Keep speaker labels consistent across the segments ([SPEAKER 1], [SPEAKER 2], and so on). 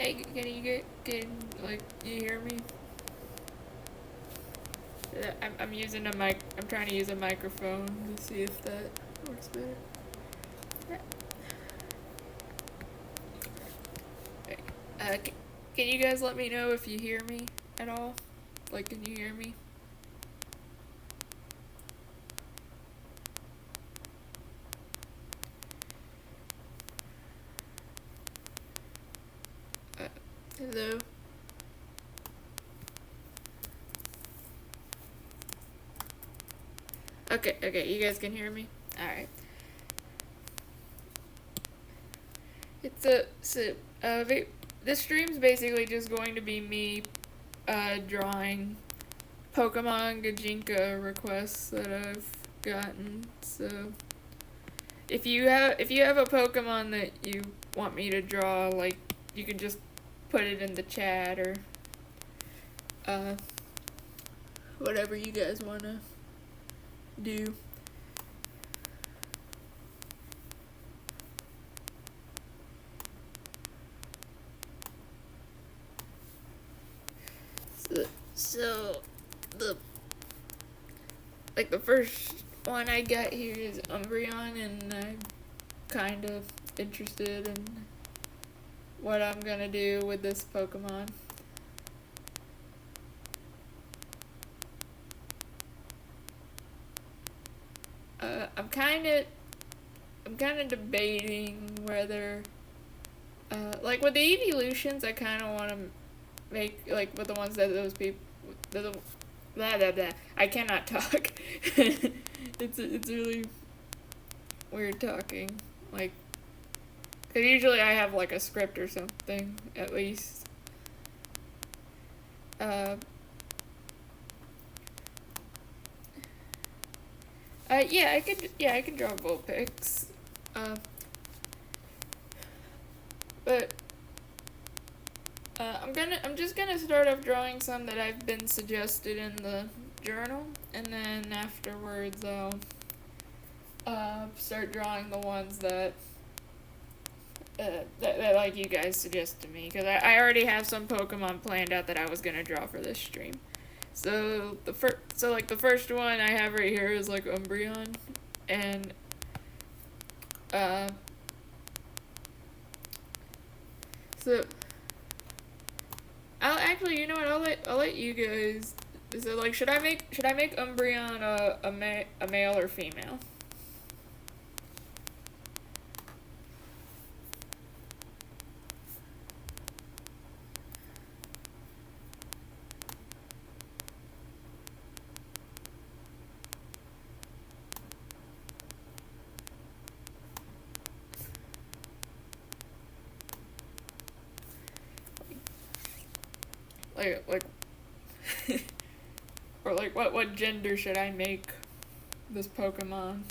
[SPEAKER 1] Hey, like, you hear me? I'm using a mic. I'm trying to use a microphone to see if that works better. Can you guys let me know if you hear me at all? Like, can you hear me? Uh, Hello? Okay, you guys can hear me? Alright. It's this stream's basically just going to be me, drawing Pokemon Gjinka requests that I've gotten, so if you have a Pokemon that you want me to draw, like, you can just put it in the chat or uh whatever you guys wanna do. So the the first one I got here is Umbreon, and I'm kind of interested in what I'm gonna do with this Pokemon. I'm kind of debating whether, like with the evolutions, I kind of want to make like with the ones that those people, the blah blah blah. I cannot talk. It's really weird talking. Like, cause usually I have like a script or something at least. Uh, yeah, I can draw Vulpix. Uh, but I'm just gonna start off drawing some that I've been suggested in the journal, and then afterwards I'll start drawing the ones that that like you guys suggest to me, because I already have some Pokemon planned out that I was gonna draw for this stream. So the first one I have right here is like Umbreon, and uh, so I'll actually, you know what? I'll let you guys. So like, should I make Umbreon a male or female? Like or like what gender should I make this Pokemon?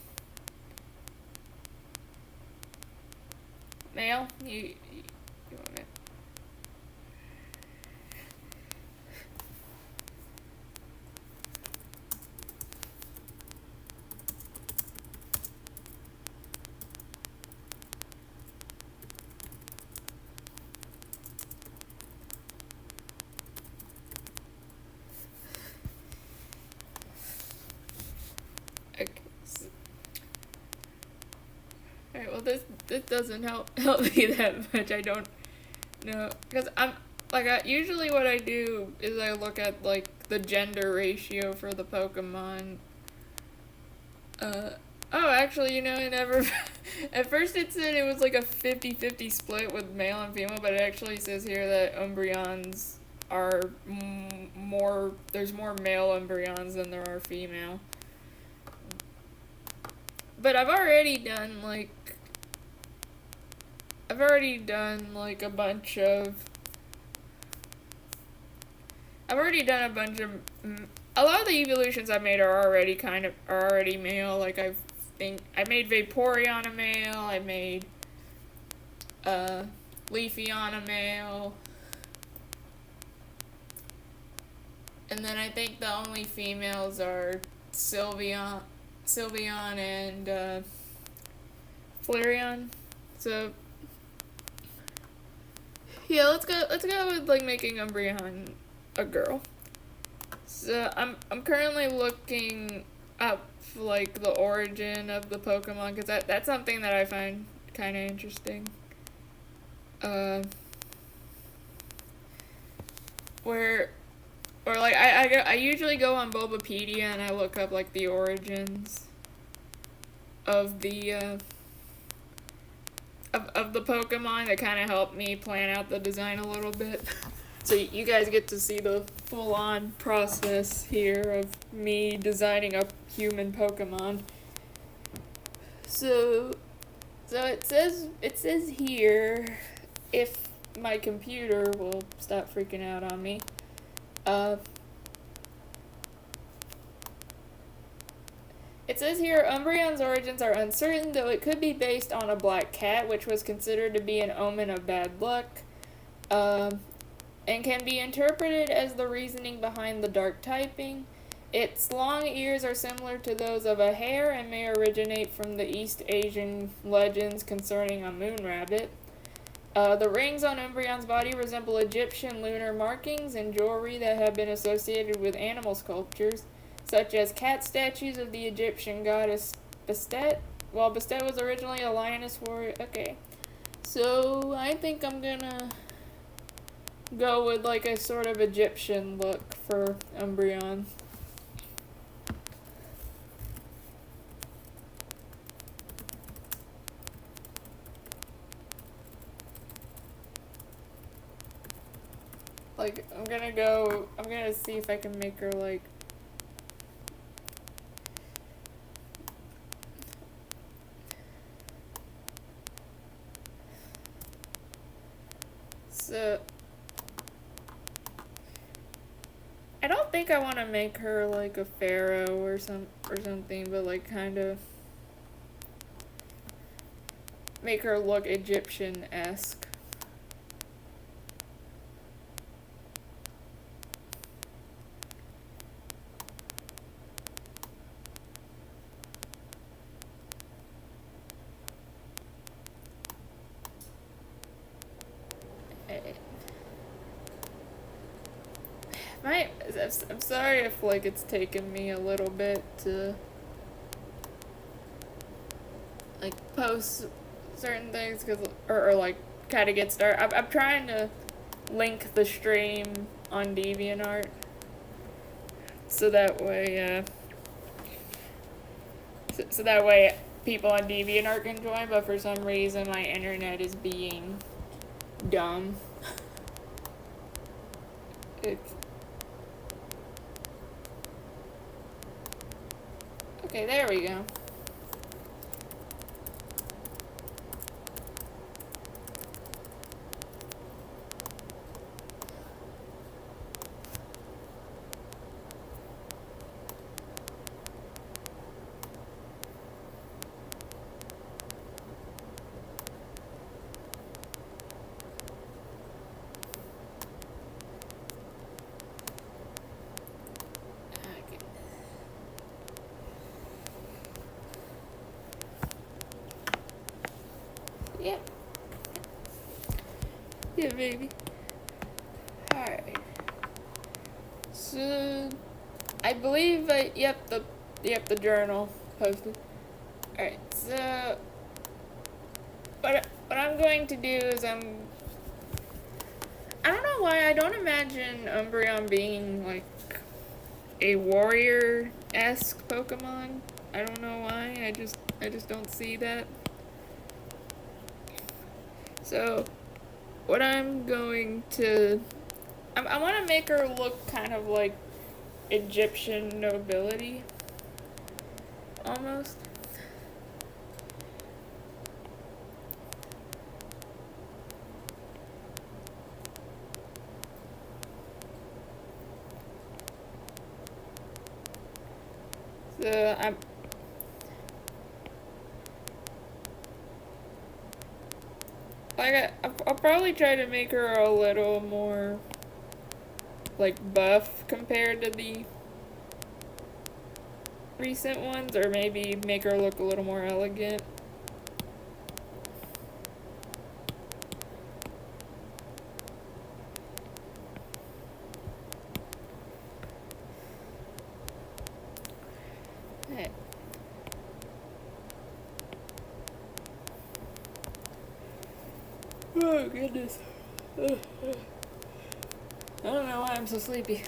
[SPEAKER 1] Male? You want me? Okay. Alright, well this doesn't help me that much. I don't know, because I'm like, usually what I do is I look at like the gender ratio for the Pokemon. Oh, actually, you know, it never. At first, it said it was like a 50-50 split with male and female, but it actually says here that Umbreons are more. There's more male Umbreons than there are female. But I've already done like. I've already done like a bunch of. I've already done a bunch of. A lot of the evolutions I made are already male. Like I made Vaporeon a male. I made Leafeon a male. And then I think the only females are Sylveon and Flareon. So Yeah, let's go with like making Umbreon a girl. So I'm currently looking up like the origin of the Pokemon because that's something that I find kind of interesting. Uh, where or like I usually go on Bulbapedia and I look up like the origins of the of the Pokemon that kind of help me plan out the design a little bit. So you guys get to see the full-on process here of me designing a human Pokemon. So it says here, if my computer will stop freaking out on me. It says here, Umbreon's origins are uncertain, though it could be based on a black cat, which was considered to be an omen of bad luck, and can be interpreted as the reasoning behind the dark typing. Its long ears are similar to those of a hare and may originate from the East Asian legends concerning a moon rabbit. The rings on Umbreon's body resemble Egyptian lunar markings and jewelry that have been associated with animal sculptures, such as cat statues of the Egyptian goddess Bastet. While Bastet was originally a lioness warrior. Okay. So I think I'm gonna go with like a sort of Egyptian look for Umbreon. Like, I'm gonna see if I can make her like so I don't think I want to make her like a pharaoh or something, but like kind of make her look Egyptian-esque. I'm sorry if like it's taken me a little bit to like post certain things or like kind of get started. I'm trying to link the stream on DeviantArt so that way so that way people on DeviantArt can join, but for some reason my internet is being dumb. It's okay, there we go. Yeah. Yeah, baby. Alright. So, I believe the journal posted. Alright, so, what I'm going to do is I don't know why, I don't imagine Umbreon being, like, a warrior-esque Pokemon. I don't know why, I just don't see that. So, what I'm going to... I want to make her look kind of like Egyptian nobility. Almost. So, I'll probably try to make her a little more, like, buff compared to the recent ones, or maybe make her look a little more elegant. Hey. Oh, goodness. I don't know why I'm so sleepy.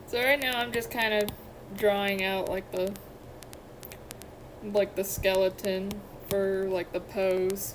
[SPEAKER 1] So right now I'm just kind of drawing out like the skeleton for like the pose.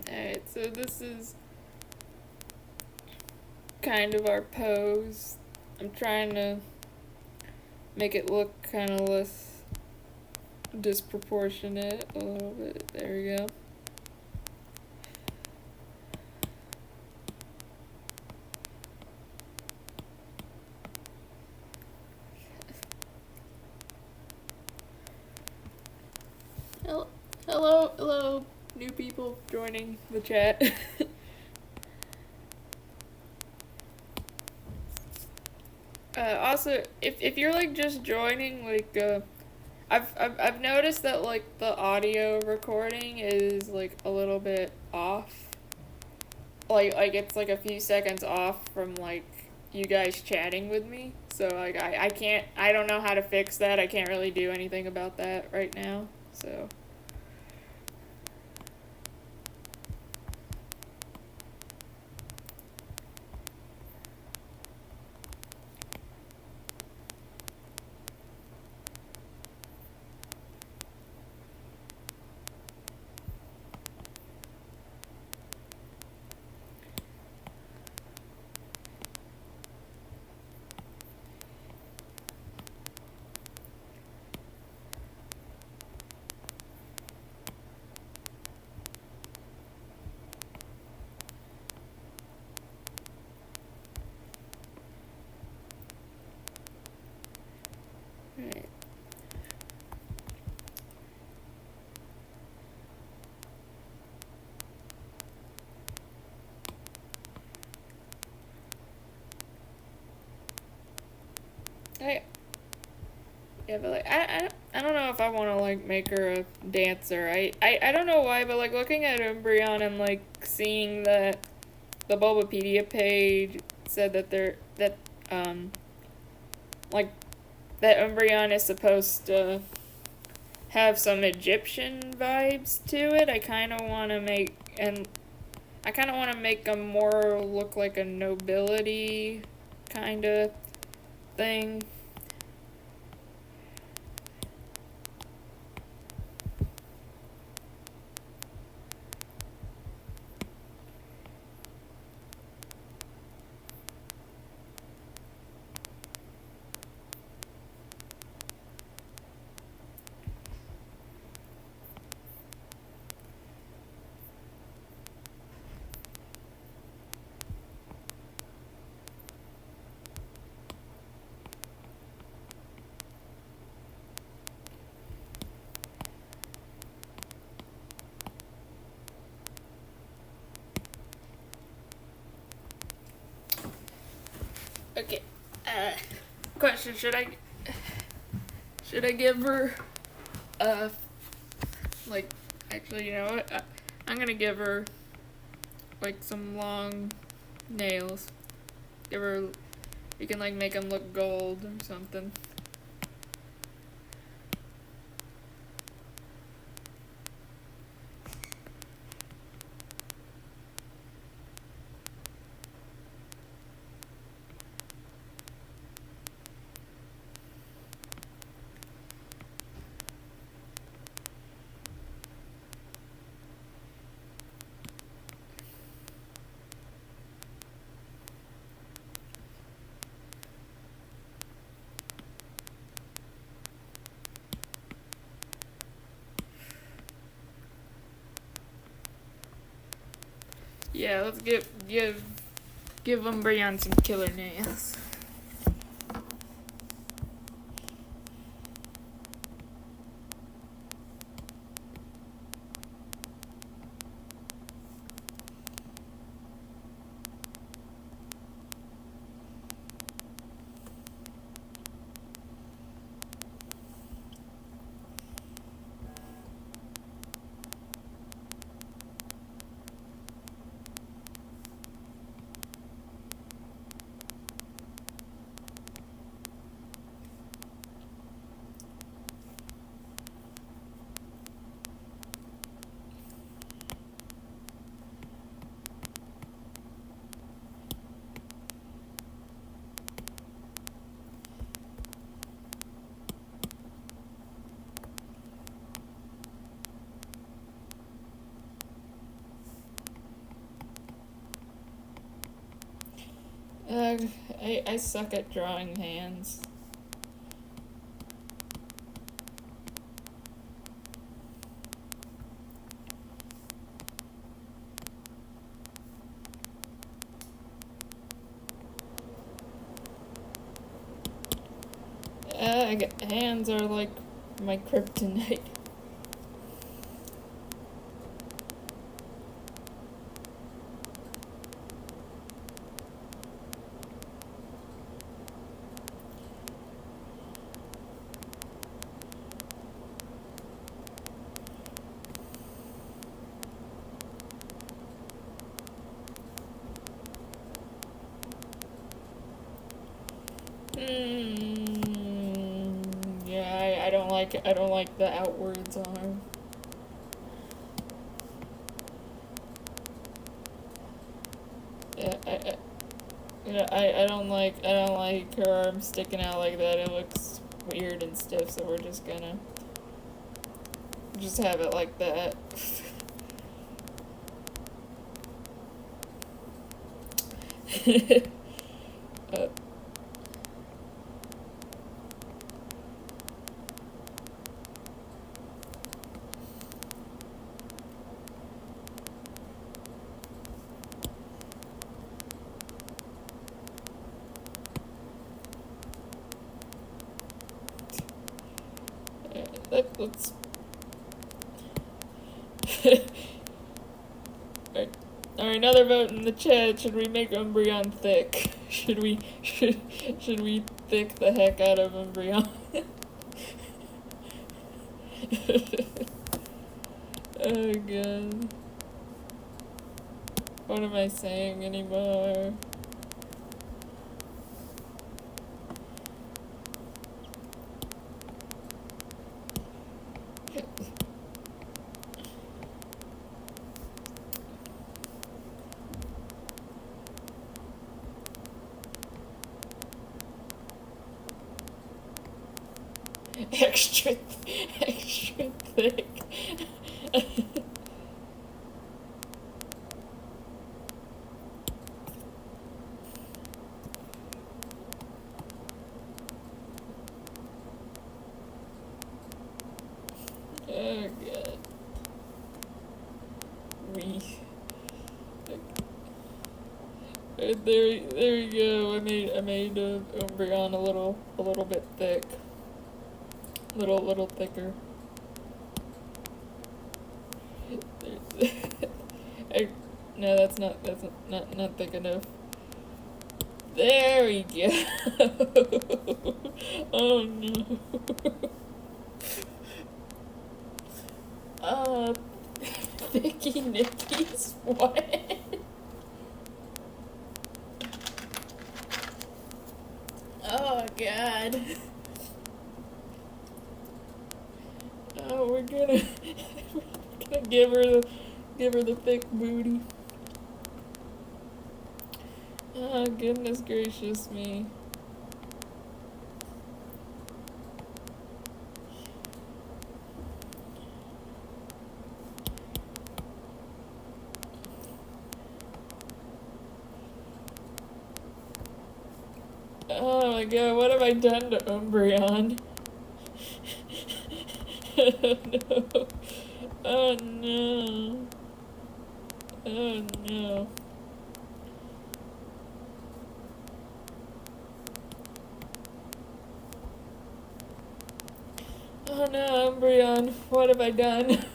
[SPEAKER 1] Alright, so this is kind of our pose. I'm trying to make it look kind of less disproportionate a little bit. There we go. Hello, new people joining the chat. Also, if you're like just joining, like I've noticed that like the audio recording is like a little bit off. Like it's like a few seconds off from like you guys chatting with me. So like I don't know how to fix that. I can't really do anything about that right now. So right. I Yeah, but like I don't know if I want to like make her a dancer. I don't know why, but like looking at Umbreon and like seeing that the Bulbapedia page said that um like that Umbreon is supposed to have some Egyptian vibes to it. I kind of want to make them more look like a nobility kind of thing. Okay. Question: should I give her like, actually, you know what? I'm gonna give her like some long nails. Give her, you can like make them look gold or something. Yeah, let's give Umbreon some killer nails. I suck at drawing hands. Hands are like my kryptonite. Yeah, I don't like it. I don't like the outwards arm. Yeah, I don't like her arm sticking out like that. It looks weird and stiff, so we're just gonna just have it like that. uh, let's. Alright, another vote in the chat. Should we make Umbreon thick? Should we thick the heck out of Umbreon? Oh god. What am I saying anymore? extra thick. Oh god. There you go. I made Umbreon a little bit thick. Little thicker. No, that's not thick enough. There we go. Oh no. Thicky Nicky's what? Oh god. Oh, we're gonna give her the thick booty. Oh goodness gracious me. Oh my god, what have I done to Umbreon? Oh no. Oh no. Oh no. Oh no, Umbreon, what have I done?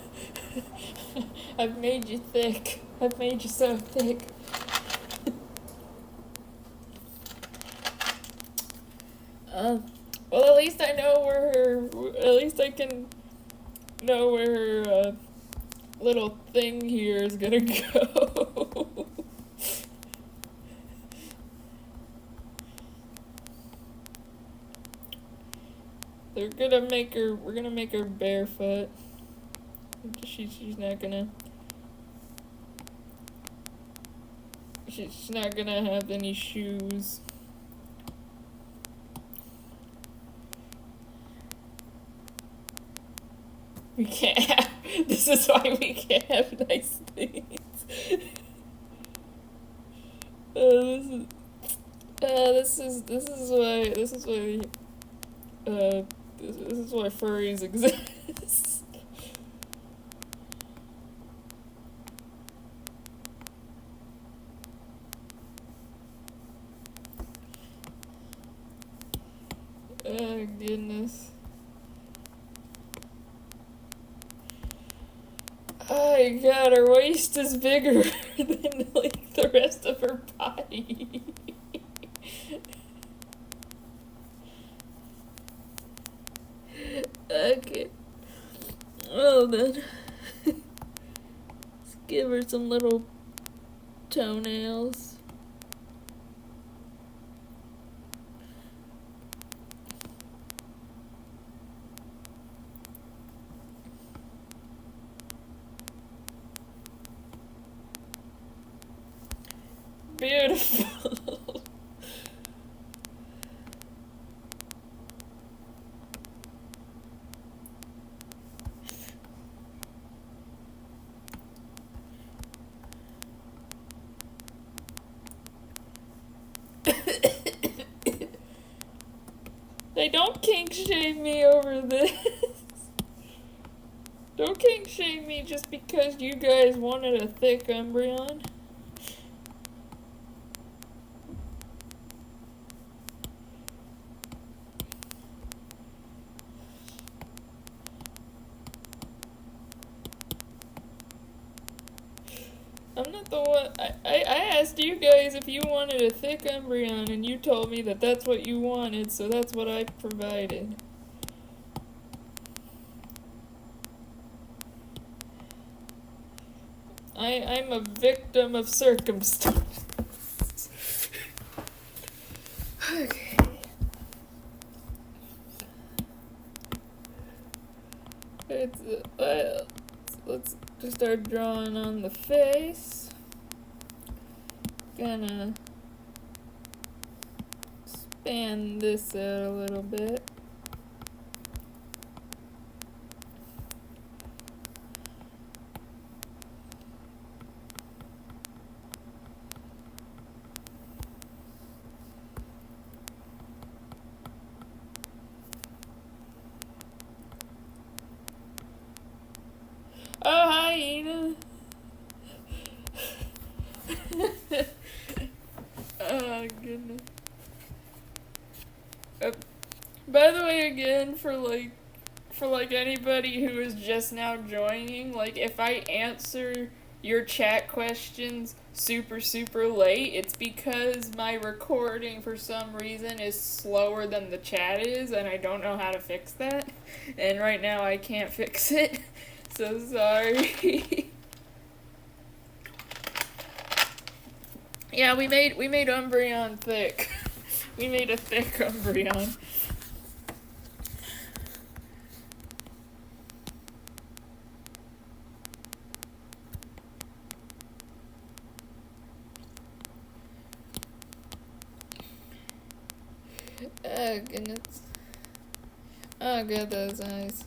[SPEAKER 1] I've made you thick. I've made you so thick. Well, at least I know where her. At least I can know where her little thing here is gonna go. We're gonna make her barefoot. She's not gonna. She's not gonna have any shoes. We can't have. This is why we can't have nice things. This is why furries exist. Oh goodness. Oh my god, her waist is bigger than like the rest of her body. Okay. Well then. Let's give her some little toenails. Beautiful. They don't kink shame me over this. Don't kink shame me just because you guys wanted a thick Umbreon. I'm not the one. I asked you guys if you wanted a thick Umbreon, and you told me that that's what you wanted, so that's what I provided. I'm a victim of circumstance. Okay. Let's just start drawing on the face. Gonna span this out a little bit. Oh, hi, Ina. Oh, goodness. By the way, again, for anybody who is just now joining, like, if I answer your chat questions super late, it's because my recording for some reason is slower than the chat is, and I don't know how to fix that. And right now I can't fix it. So sorry. Yeah, we made Umbreon thick. We made a thick Umbreon. Oh goodness. Oh god, those eyes.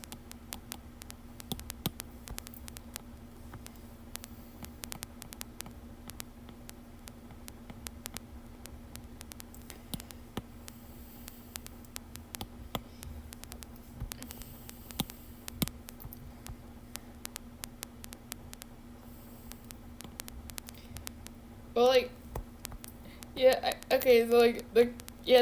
[SPEAKER 1] Well, like, yeah, okay, so, like, the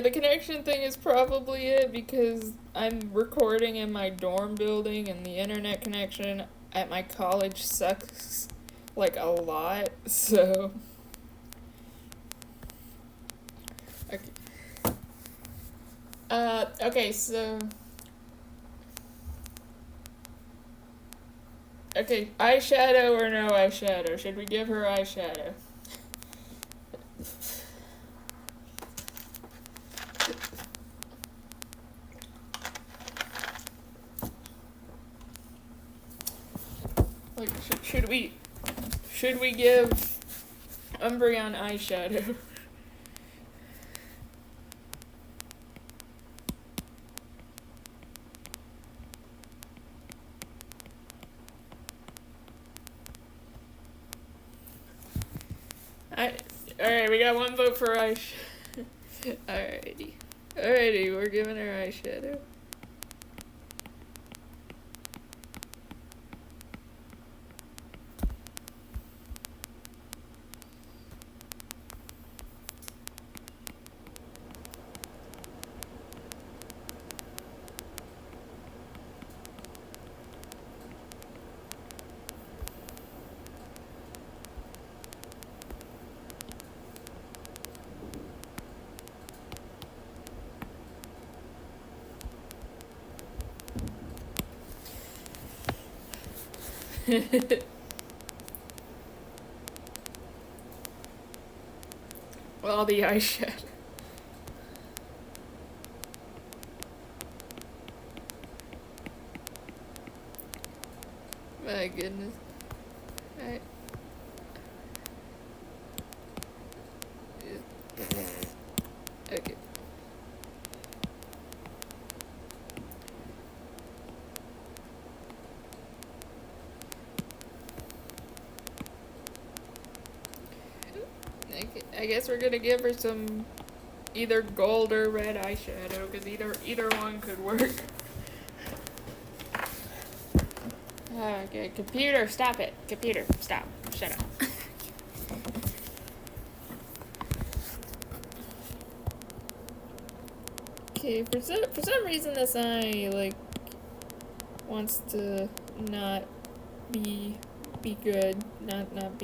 [SPEAKER 1] connection thing is probably it because I'm recording in my dorm building and the internet connection at my college sucks, like, a lot, so. Okay. Okay, so. Okay, eyeshadow or no eyeshadow? Should we give her eyeshadow? Like, should we give Umbreon eyeshadow? Alright, we got one vote for eyeshadow. Alrighty, we're giving her eyeshadow. Well, the eyeshadow. My goodness. Alright. Okay. I guess we're gonna give her some either gold or red eyeshadow, because either one could work. Okay, computer, stop it. Computer, stop. Shut up. Okay, for some reason this eye, like, wants to not be good, not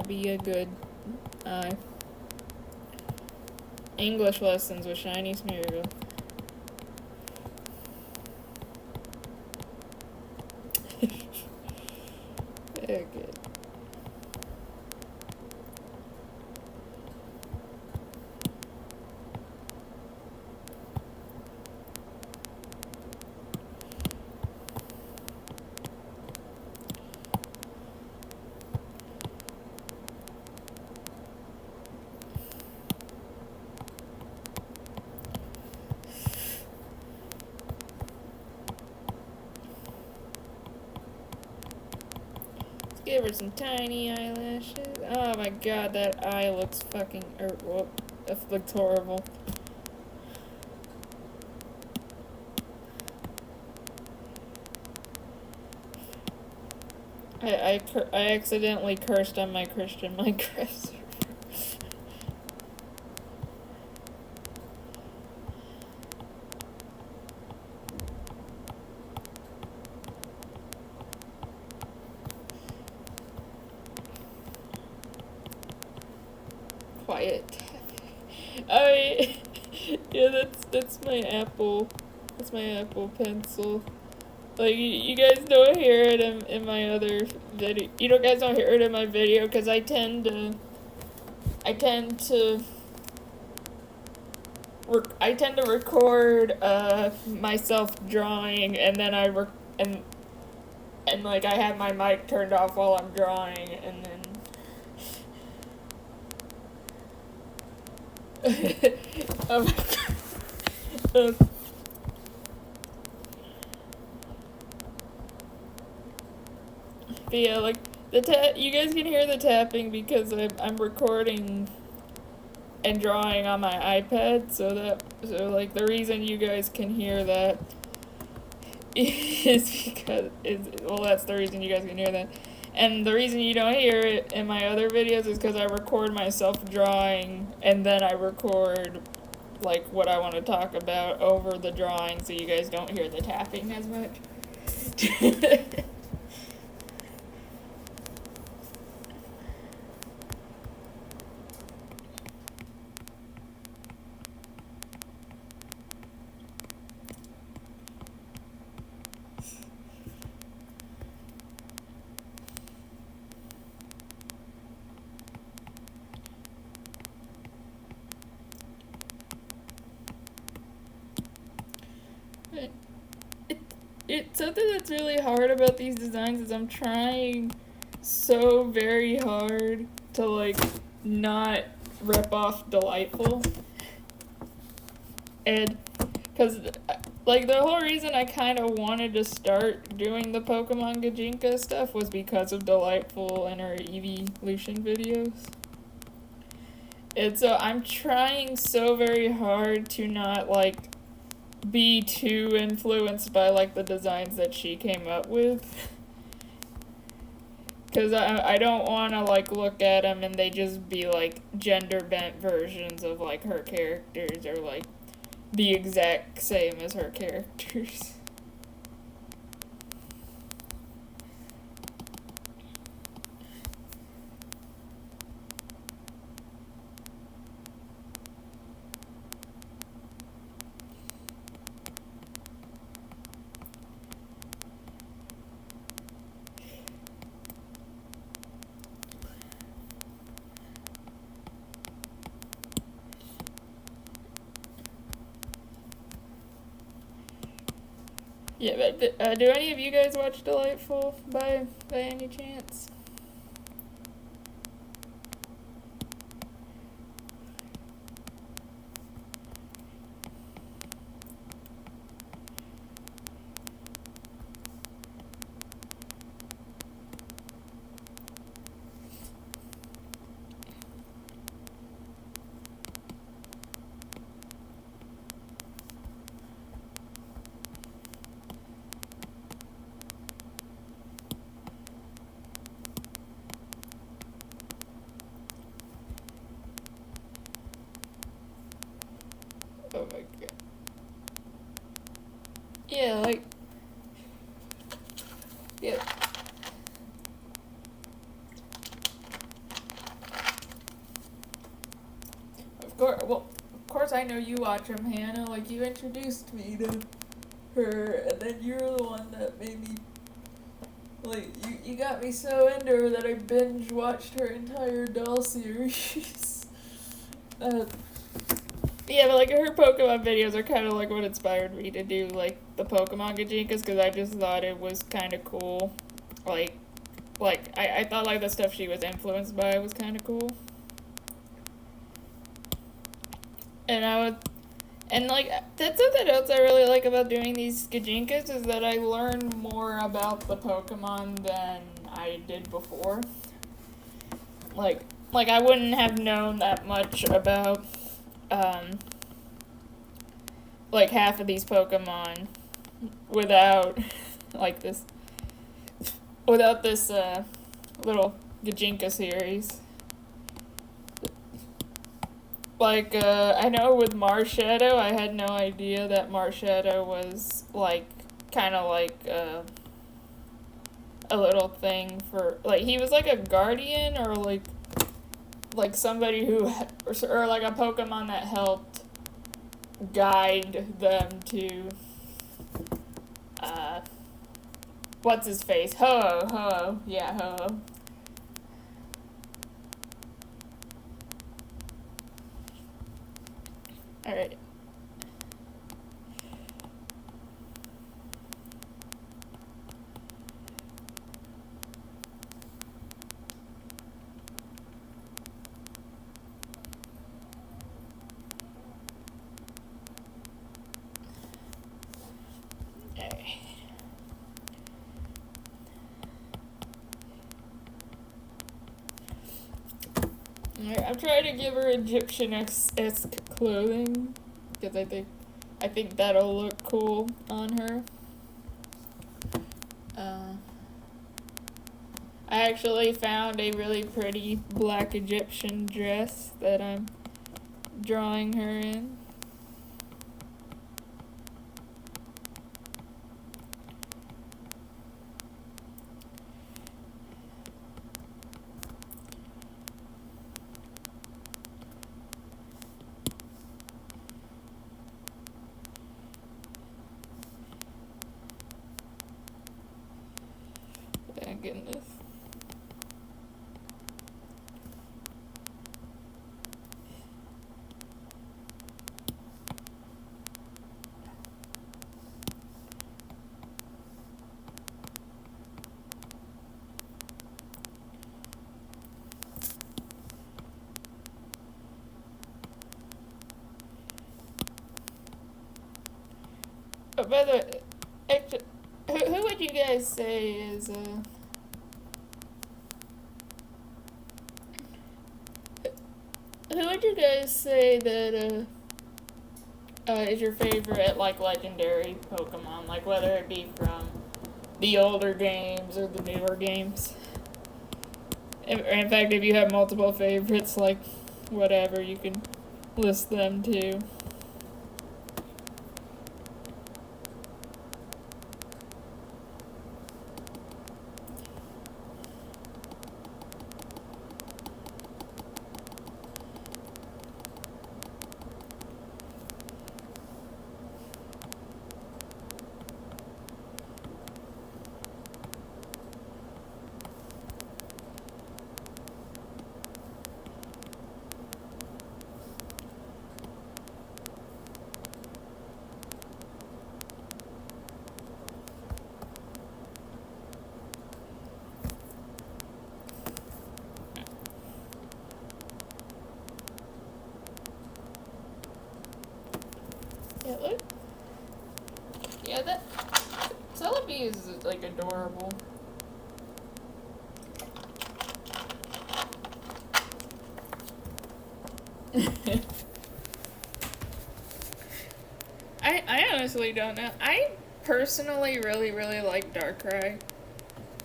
[SPEAKER 1] be a good eye. English lessons with Shiny Smeargle. Very good. Give her some tiny eyelashes. Oh my god, that eye looks fucking. That looks horrible. I accidentally cursed on my Christian Minecraft server. quiet. I yeah, that's my Apple. That's my Apple Pencil. Like you guys don't hear it in my other video. You know, guys don't hear it in my video because I tend to record myself drawing, and then and like I have my mic turned off while I'm drawing, and then oh my god. But yeah, like you guys can hear the tapping because I'm recording and drawing on my iPad, so like the reason you guys can hear that is because that's the reason you guys can hear that. And the reason you don't hear it in my other videos is because I record myself drawing and then I record like what I want to talk about over the drawing, so you guys don't hear the tapping as much. It's something that's really hard about these designs is I'm trying so very hard to like not rip off Delightful. And because like the whole reason I kind of wanted to start doing the Pokemon Gjinka stuff was because of Delightful and her evolution videos. And so I'm trying so very hard to not like be too influenced by like the designs that she came up with, because I don't want to like look at them and they just be like gender bent versions of like her characters, or like the exact same as her characters. Yeah, but do any of you guys watch Delightful by any chance? Oh my god. Yeah, like, yeah. Of course I know you watch them, Hannah. Like, you introduced me to her, and then you're the one that made me, like, you got me so into her that I binge watched her entire doll series. Yeah, but like her Pokemon videos are kind of like what inspired me to do like the Pokemon Gjinkas, because I just thought it was kind of cool. Like, I thought like the stuff she was influenced by was kind of cool. And like that's something else I really like about doing these Gjinkas, is that I learn more about the Pokemon than I did before. Like I wouldn't have known that much about like half of these Pokemon without like this little Gjinka series. Like, I know with Marshadow, I had no idea that Marshadow was, like, kind of like, a little thing for, like, he was like a guardian, or like, like somebody who, or like a Pokemon that helped guide them to, what's his face? Ho-Oh. Yeah, Ho-Oh. Alright. I'm trying to give her Egyptian-esque clothing because I think that'll look cool on her. I actually found a really pretty black Egyptian dress that I'm drawing her in. Thank goodness. Oh, by the way, actually, who would you guys say is, who would you guys say that, is your favorite, like, legendary Pokemon? Like, whether it be from the older games or the newer games? In fact, if you have multiple favorites, like, whatever, you can list them too. Yeah, look. Yeah, that Celebi is, like, adorable. I honestly don't know. I personally really, really like Darkrai.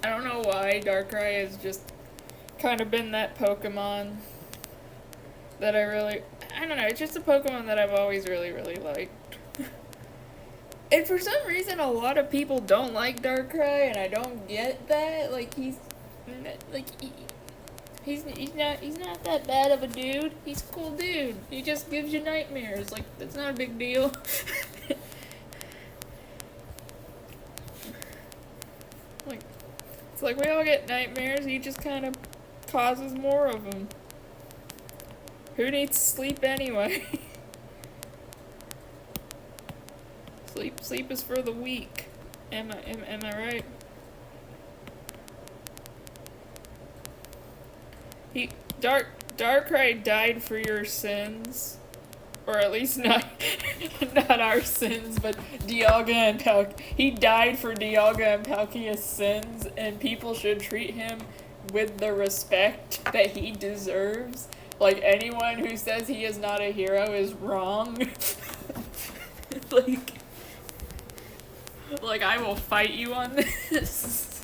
[SPEAKER 1] I don't know why. Darkrai has just kind of been that Pokemon that I don't know, it's just a Pokemon that I've always really, really liked. And for some reason, a lot of people don't like Darkrai, and I don't get that. Like, like, he's not that bad of a dude. He's a cool dude. He just gives you nightmares. Like, that's not a big deal. Like, it's like we all get nightmares. He just kind of causes more of them. Who needs sleep anyway? Sleep is for the weak. Am I right? Darkrai died for your sins, or at least not not our sins, but Dialga and he died for Dialga and Palkia's sins, and people should treat him with the respect that he deserves. Like, anyone who says he is not a hero is wrong. Like, I will fight you on this.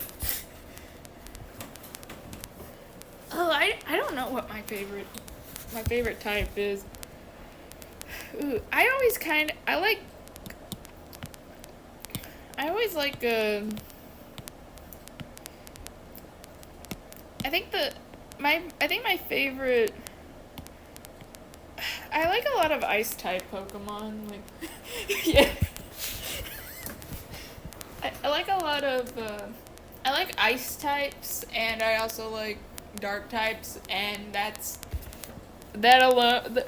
[SPEAKER 1] Oh, I don't know what my favorite type is. Ooh, I always like I think my favorite I like a lot of ice type Pokemon. Like, yeah. I like a lot of. I like ice types, and I also like dark types, and that alone.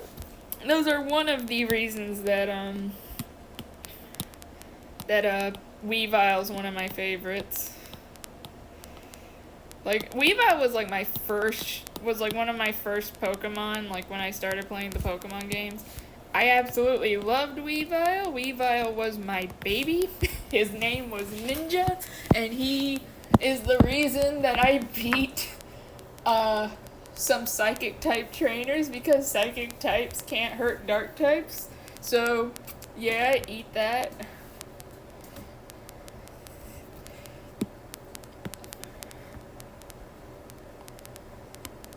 [SPEAKER 1] Those are one of the reasons that Weavile's one of my favorites. Like Weavile was like one of my first Pokemon, like when I started playing the Pokemon games. I absolutely loved Weavile. Weavile was my baby. His name was Ninja, and he is the reason that I beat some psychic type trainers because psychic types can't hurt dark types. So, yeah, eat that.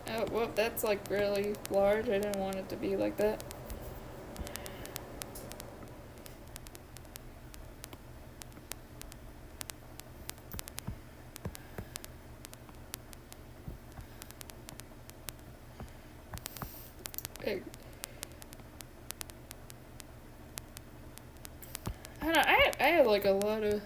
[SPEAKER 1] Oh, well, that's like really large. I didn't want it to be like that. I don't know. I had like a lot of.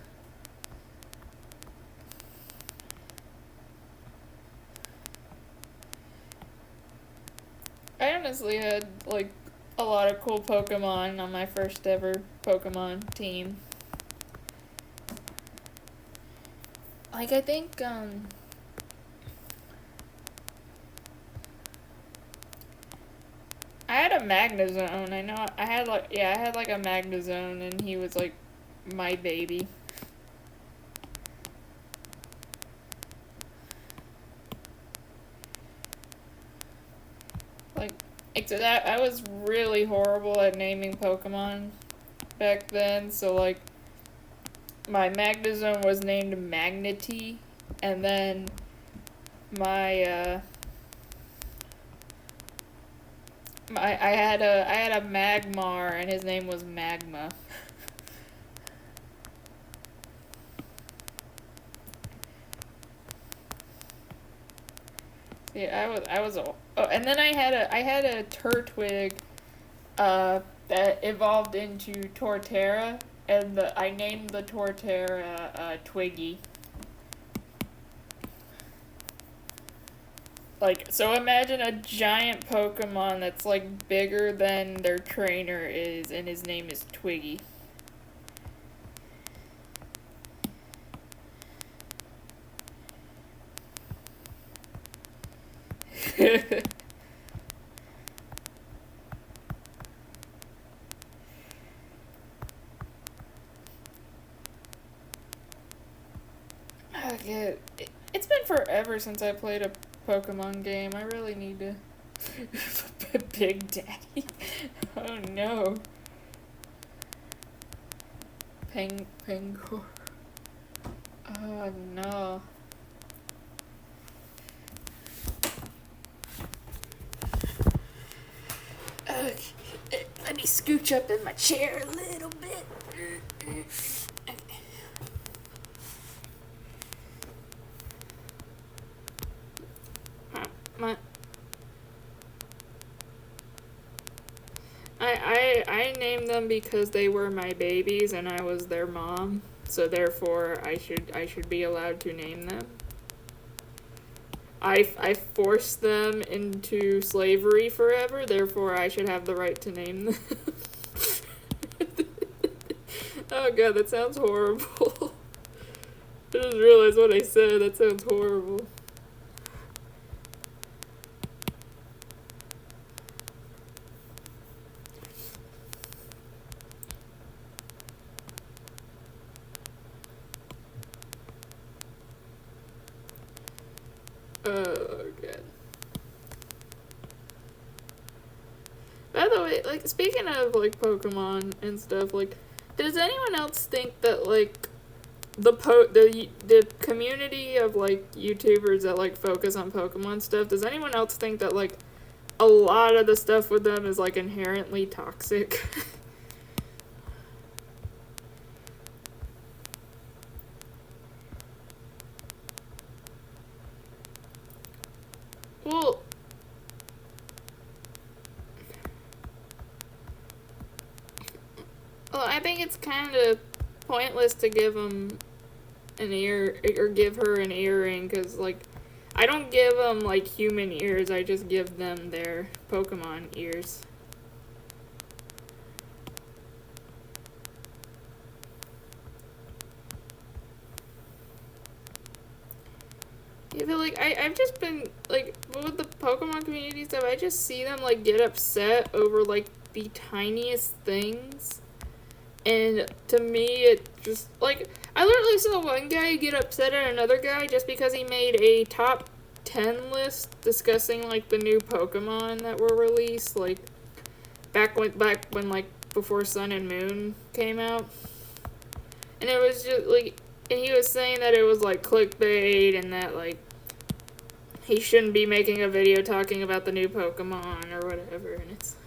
[SPEAKER 1] I honestly had like a lot of cool Pokemon on my first ever Pokemon team. Like I think I had a Magnezone. I know I had like I had like a Magnezone and he was like my baby. Like except that I was really horrible at naming Pokemon back then, so like my Magnezone was named Magnety, and then my I had a Magmar and his name was Magma. Yeah, I was oh, and then I had a Turtwig that evolved into Torterra, and I named the Torterra Twiggy. Like, so imagine a giant Pokemon that's like bigger than their trainer is, and his name is Twiggy. Okay. It's been forever since I played a Pokemon game. I really need to. Big Daddy. Oh no. Pengor. Oh no. Okay. Let me scooch up in my chair a little bit. My I named them because they were my babies and I was their mom, so therefore I should be allowed to name them. I forced them into slavery forever, therefore I should have the right to name them. Oh god, that sounds horrible. I just realized what I said. That sounds horrible. Oh god. By the way, like speaking of like Pokemon and stuff, like does anyone else think that like the community of like YouTubers that like focus on Pokemon stuff, does anyone else think that like a lot of the stuff with them is like inherently toxic? Well, think it's kind of pointless to give them an ear, or give her an earring, because, like, I don't give them, like, human ears, I just give them their Pokemon ears. Yeah, but, like, I've just been, like, with the Pokemon community stuff, I just see them, like, get upset over, like, the tiniest things. And to me, it just, like, I literally saw one guy get upset at another guy just because he made a top 10 list discussing, like, the new Pokemon that were released, like, back when, like, before Sun and Moon came out. And it was just, like, and he was saying that it was, like, clickbait, and that, like, he shouldn't be making a video talking about the new Pokemon, or whatever, and it's...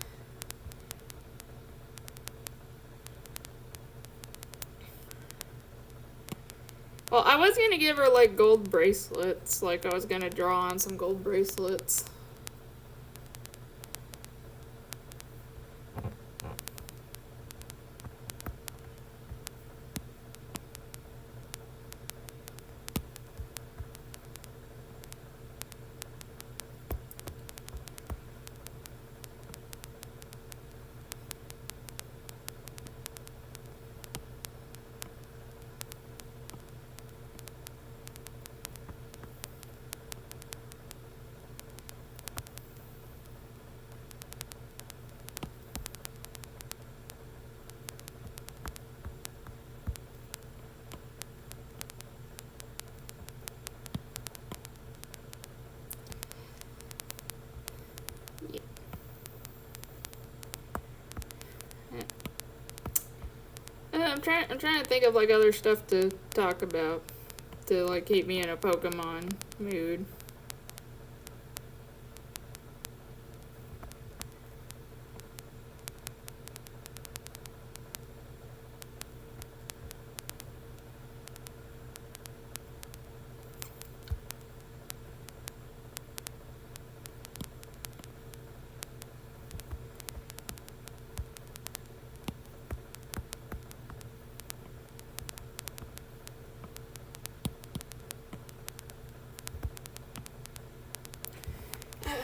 [SPEAKER 1] Well, I was gonna give her, like, gold bracelets. Like, I was gonna draw on some gold bracelets. I'm trying to think of, like, other stuff to talk about to, like, keep me in a Pokemon mood.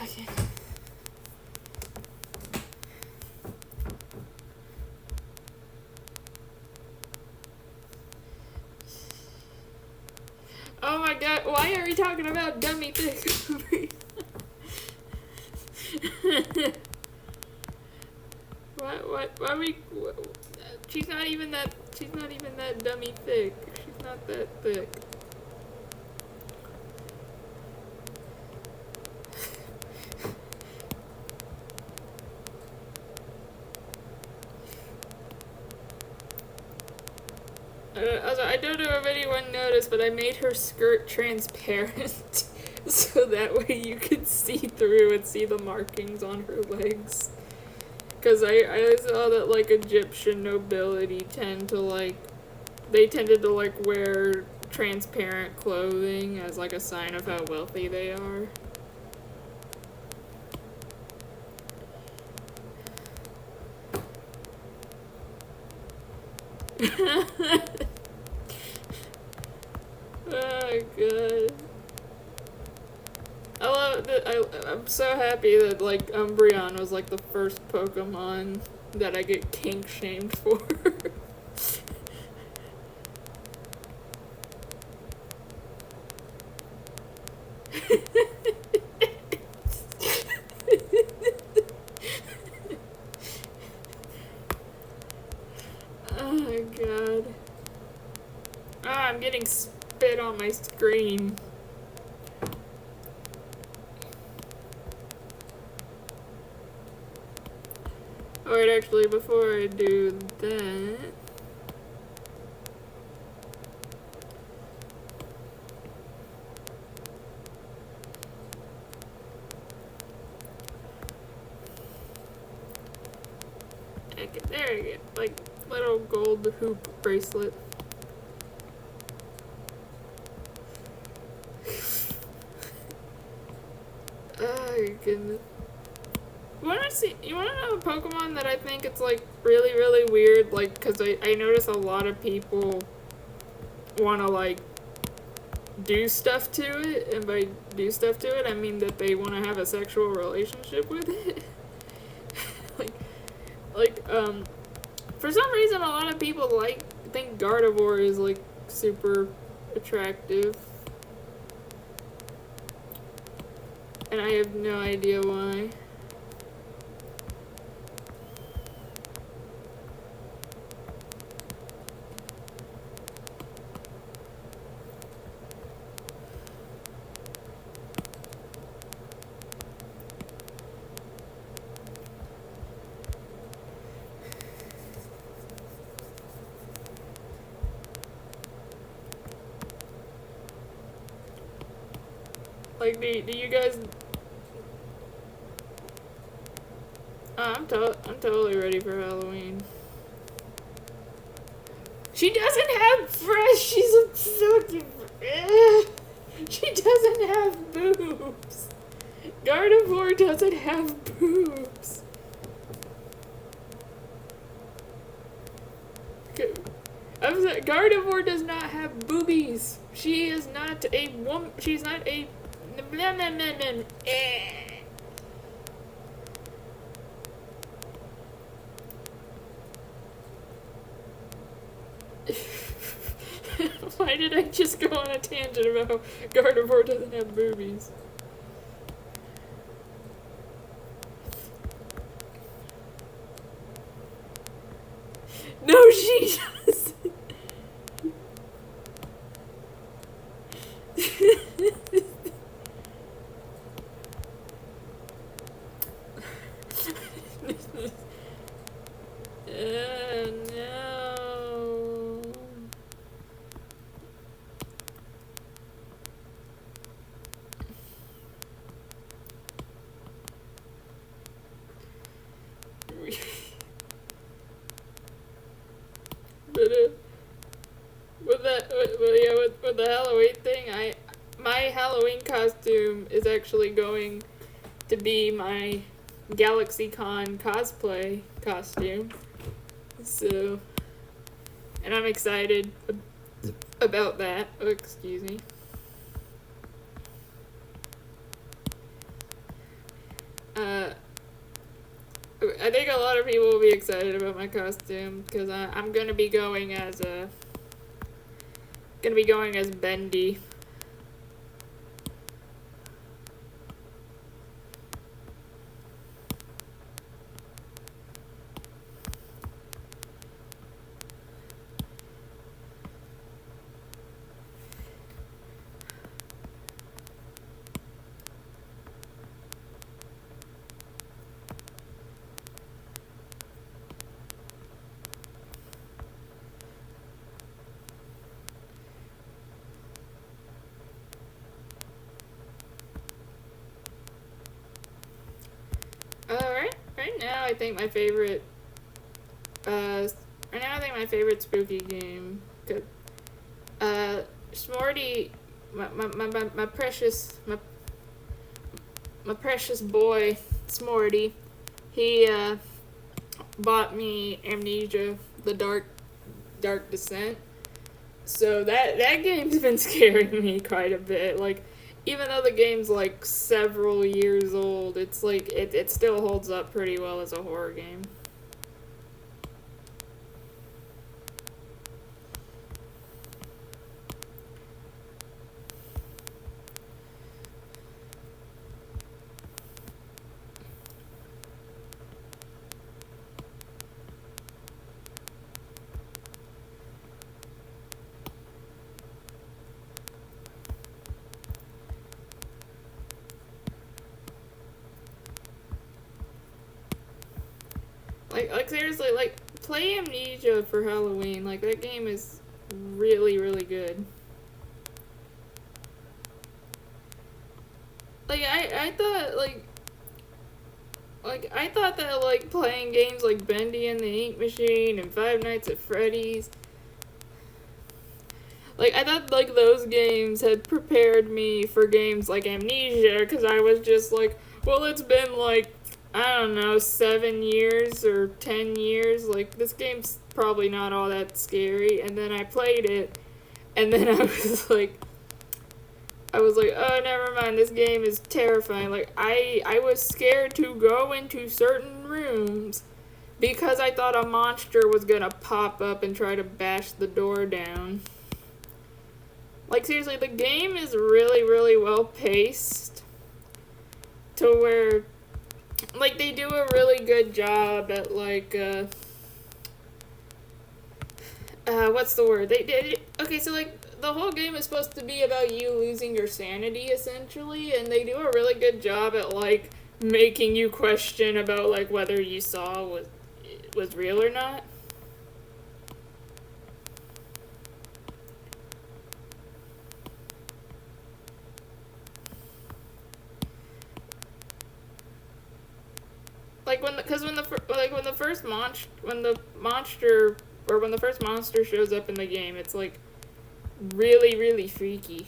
[SPEAKER 1] Okay. Oh my god, why are we talking about dummy thick? Why we, she's not even that dummy thick. She's not that thick. I don't know if anyone noticed, but I made her skirt transparent so that way you could see through and see the markings on her legs. Because I saw that, like, Egyptian nobility tended to, like, wear transparent clothing as, like, a sign of how wealthy they are. Oh god. I love that. I'm so happy that, like, Umbreon was, like, the first Pokemon that I get kink shamed for. Oh my god. Ah, I'm getting spit on my screen. Alright, actually, before I do that... Okay, there you go. Like, little gold hoop bracelet. Oh, goodness. You wanna know a Pokemon that I think it's like really, really weird? Like, cause I notice a lot of people wanna like do stuff to it, and by do stuff to it, I mean that they wanna have a sexual relationship with it. like, for some reason, a lot of people think Gardevoir is like super attractive, and I have no idea why. Like, do you guys? I'm totally ready for Halloween. She doesn't have breasts. She's a fucking. She doesn't have boobs. Gardevoir doesn't have boobs. Gardevoir does not have boobies. She is not a woman. She's not a. Why did I just go on a tangent about how Gardevoir doesn't have boobies? No, she doesn't. No. But with the Halloween thing, my Halloween costume is actually going to be my GalaxyCon cosplay costume. So, and I'm excited about that. Oh, excuse me. I think a lot of people will be excited about my costume because I'm gonna be going as Bendy. Right now I think my favorite spooky game, Smorty, my precious boy Smorty, he bought me Amnesia: The Dark Descent. So that game's been scaring me quite a bit. Like, even though the game's like several years old, it's like it still holds up pretty well as a horror game. Like seriously, like, play Amnesia for Halloween. Like, that game is really, really good. Like, I thought, I thought that, like, playing games like Bendy and the Ink Machine and Five Nights at Freddy's, like, I thought, like, those games had prepared me for games like Amnesia, because I was just like, well, it's been, like, I don't know, 7 years or 10 years. Like, this game's probably not all that scary. And then I played it, and then I was like, oh, never mind. This game is terrifying. Like, I was scared to go into certain rooms because I thought a monster was gonna pop up and try to bash the door down. Like, seriously, the game is really, really well paced to where, like, they do a really good job at, like, what's the word? Okay, so, like, the whole game is supposed to be about you losing your sanity, essentially, and they do a really good job at, like, making you question about, like, whether you saw was real or not. Like because when the first monster or when the first monster shows up in the game, it's like really really freaky,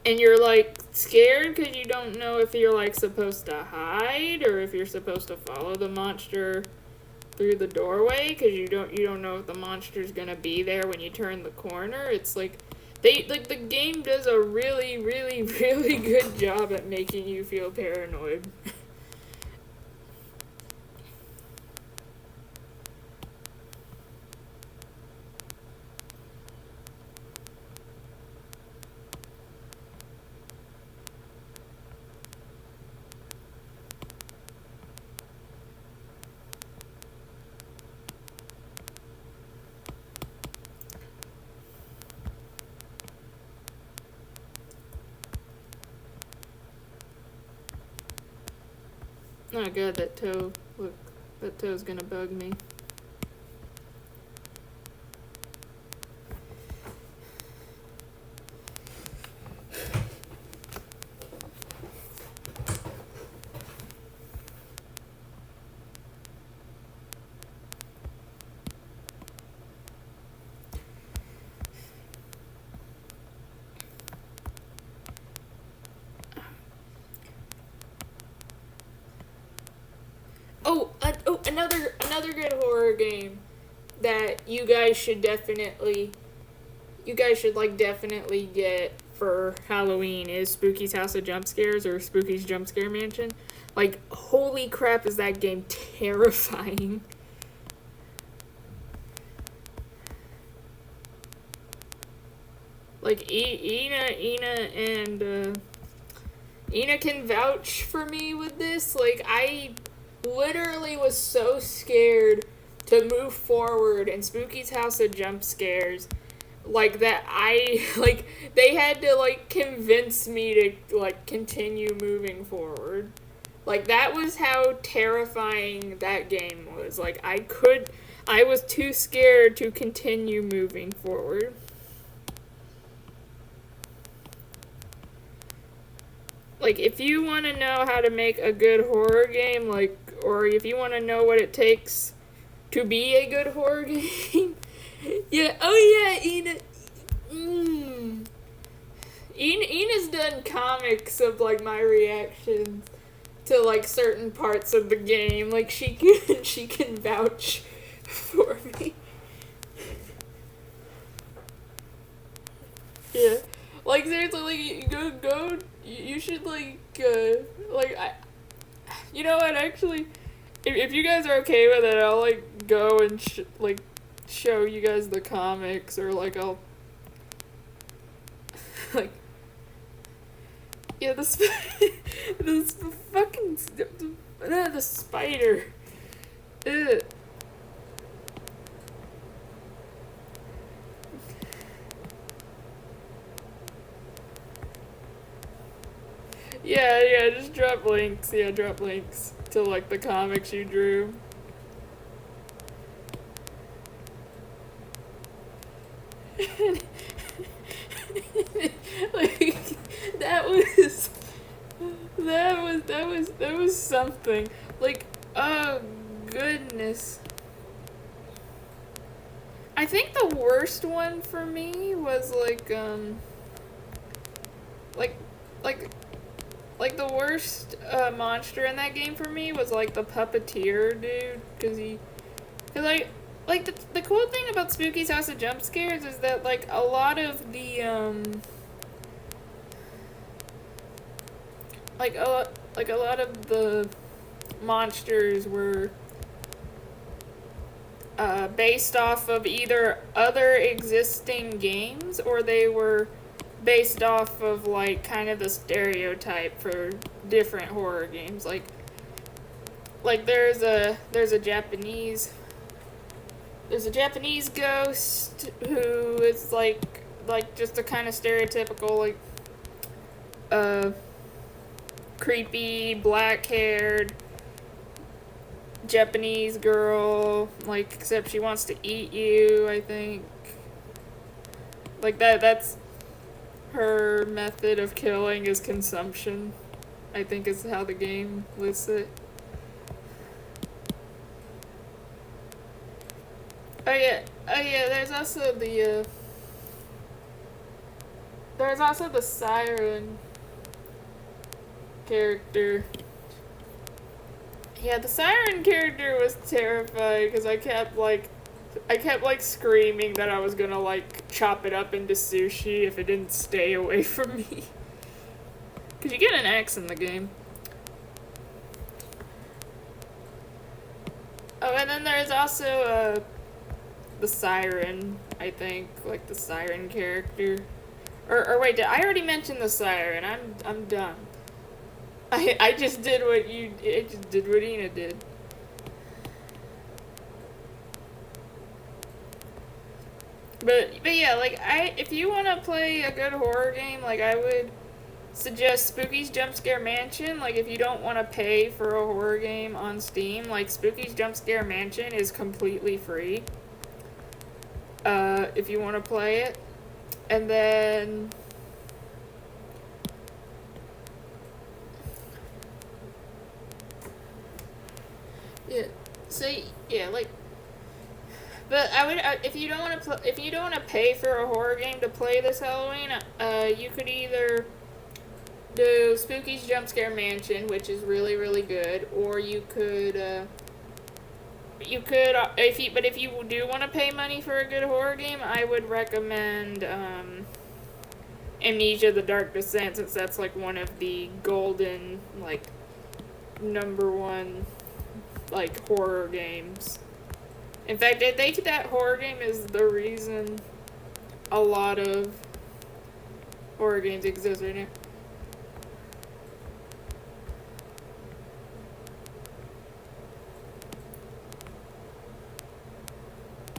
[SPEAKER 1] and you're like scared because you don't know if you're like supposed to hide or if you're supposed to follow the monster through the doorway because you don't know if the monster's gonna be there when you turn the corner. It's like the game does a really really really good job at making you feel paranoid. Oh god, that toe. Look, that toe's gonna bug me. Another good horror game that you guys should like definitely get for Halloween is Spooky's House of Jump Scares or Spooky's Jump Scare Mansion. Like, holy crap, is that game terrifying. Like, Ina can vouch for me with this. Like, I literally was so scared to move forward in Spooky's House of Jump Scares, like, that like, they had to, like, convince me to, like, continue moving forward. Like, that was how terrifying that game was. Like, I was too scared to continue moving forward. Like, if you want to know how to make a good horror game, like, or if you want to know what it takes to be a good horror game, yeah, oh yeah, Ina's done comics of, like, my reactions to, like, certain parts of the game. Like, she can vouch for me. Yeah. Like, seriously, like, you should, like, you know what, actually, if you guys are okay with it, I'll, like, go and, show you guys the comics, or, like, I'll, like, yeah, the fucking, the spider, ugh. Yeah, just drop links. Yeah, drop links to, like, the comics you drew. Like, that was something. Like, oh goodness. I think the worst one for me was like like like the worst monster in that game for me was like the puppeteer dude, cause the cool thing about Spooky's House of Jump Scares is that like a lot of the a lot of the monsters were based off of either other existing games or they were based off of like kind of the stereotype for different horror games. Like there's a Japanese ghost who is like just a kind of stereotypical like creepy black haired Japanese girl, like except she wants to eat you, I think. Like that's her method of killing is consumption, I think is how the game lists it. Oh yeah, there's also the siren character. Yeah, the siren character was terrifying because I kept like screaming that I was gonna like chop it up into sushi if it didn't stay away from me. Cause you get an axe in the game. Oh, and then there's also the siren. I think like the siren character. Or wait, did I already mention the siren? I'm done. I just did what Ina did. But yeah, like if you want to play a good horror game, like I would suggest Spooky's Jump Scare Mansion. Like if you don't want to pay for a horror game on Steam, like Spooky's Jump Scare Mansion is completely free. If you want to play it, and then yeah, so yeah, like. But I would if you don't want to pay for a horror game to play this Halloween, you could either do Spooky's Jump Scare Mansion, which is really really good, or you could if you do want to pay money for a good horror game, I would recommend Amnesia: The Dark Descent, since that's like one of the golden like #1 like horror games. In fact, I think that horror game is the reason a lot of horror games exist right now.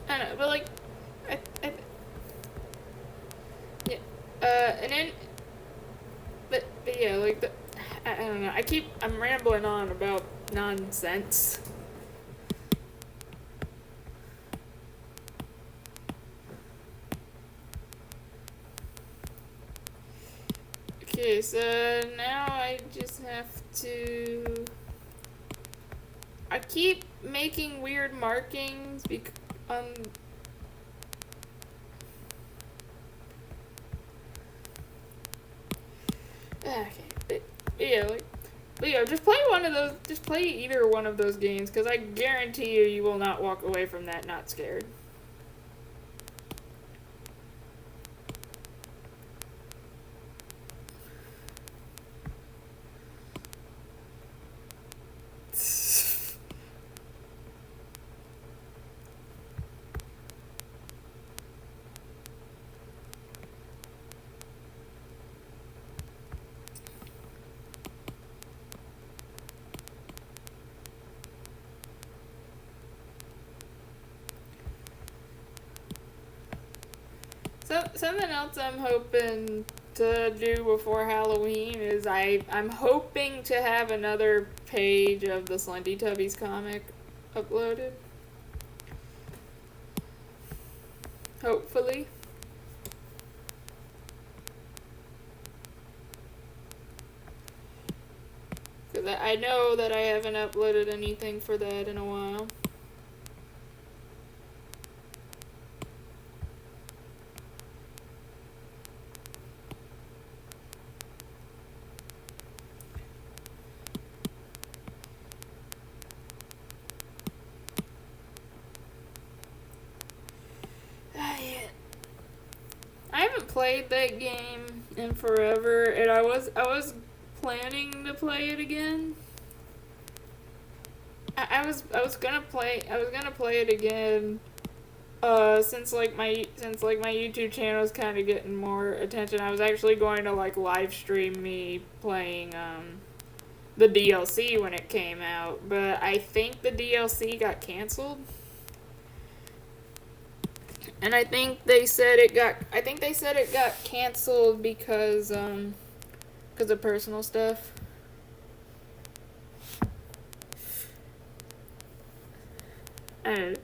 [SPEAKER 1] I don't know, but like, yeah, and then, but yeah, like I don't know. I'm rambling on about nonsense. Okay, so now I just have to. I keep making weird markings on. Okay, but yeah, like, Leo, just play one of those. Just play either one of those games, because I guarantee you will not walk away from that not scared. So something else I'm hoping to do before Halloween is I'm hoping to have another page of the Slendy Tubbies comic uploaded. Hopefully. Because I know that I haven't uploaded anything for that in a while. played that game in forever, and I was planning to play it again. I was gonna play it again. Since my YouTube channel is kind of getting more attention, I was actually going to like live stream me playing the DLC when it came out, but I think the DLC got canceled. And I think they said it got canceled because of personal stuff. And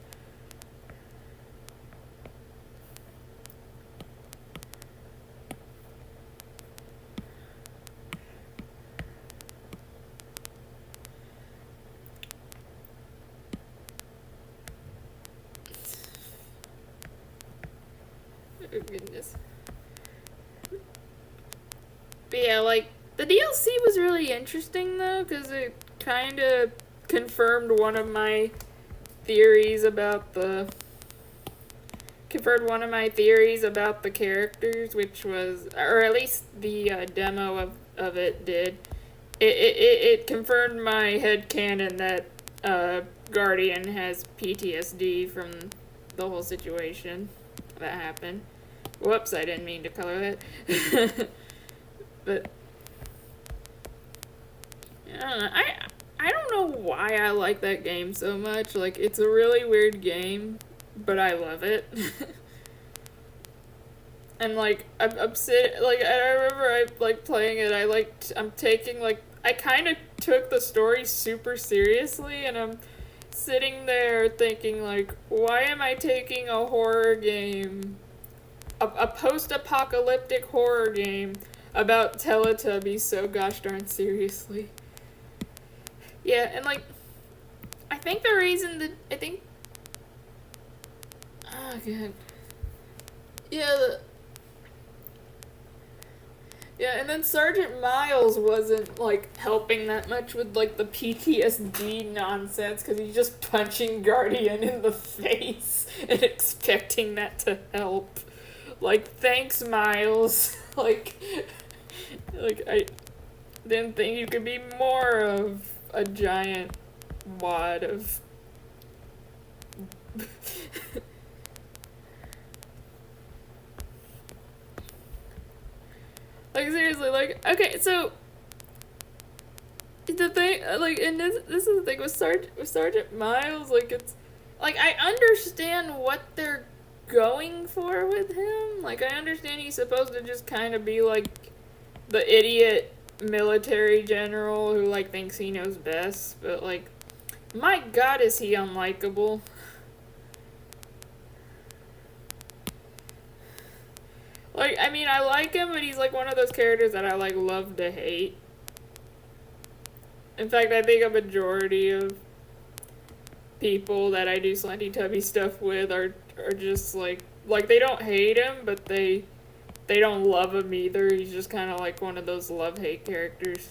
[SPEAKER 1] oh goodness. But yeah, like, the DLC was really interesting, though, because it kind of confirmed one of my theories about the characters, which was, or at least the demo of it did. It confirmed my headcanon that Guardian has PTSD from the whole situation that happened. Whoops, I didn't mean to color that. But I don't know why I like that game so much. Like, it's a really weird game, but I love it. And like I'm sitting, like, I remember I like playing it. I kind of took the story super seriously, and I'm sitting there thinking, like, why am I taking a horror game, a post-apocalyptic horror game about Teletubbies so gosh darn seriously? Yeah, and like, I think the reason that oh god, yeah, yeah, and then Sergeant Miles wasn't, like, helping that much with, like, the PTSD nonsense, because he's just punching Guardian in the face and expecting that to help. Like, thanks, Miles. like, I didn't think you could be more of a giant wad of... Like, seriously, like, okay, so the thing, like, and this is the thing with Sergeant Miles, like, it's, like, I understand what they're going for with him. Like, I understand he's supposed to just kind of be, like, the idiot military general who, like, thinks he knows best, but, like, my god, is he unlikable. Like, I mean, I like him, but he's, like, one of those characters that I, like, love to hate. In fact, I think a majority of people that I do Slendy Tubby stuff with are just, like, they don't hate him, but they don't love him either. He's just kind of, like, one of those love-hate characters.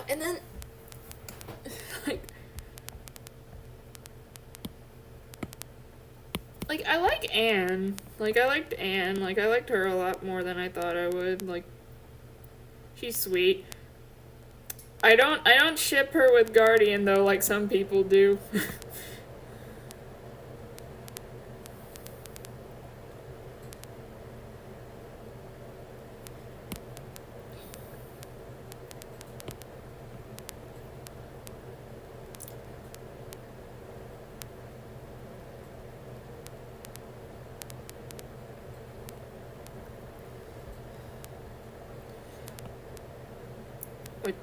[SPEAKER 1] And then, like, I like Anne. Like, I liked Anne. Like, I liked her a lot more than I thought I would. Like, she's sweet. I don't ship her with Guardian, though, like some people do.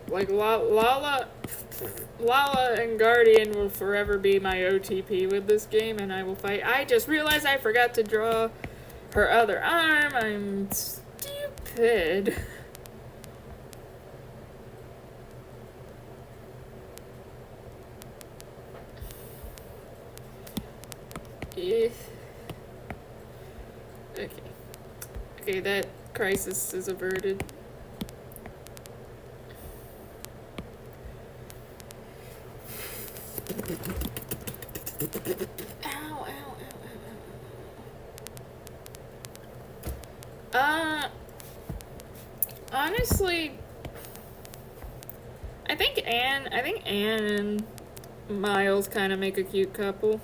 [SPEAKER 1] Like Lala and Guardian will forever be my OTP with this game, and I will fight. I just realized I forgot to draw her other arm. I'm stupid. Yeah. Okay, that crisis is averted. Ow, ow, ow, ow. Honestly, I think Anne and Miles kind of make a cute couple.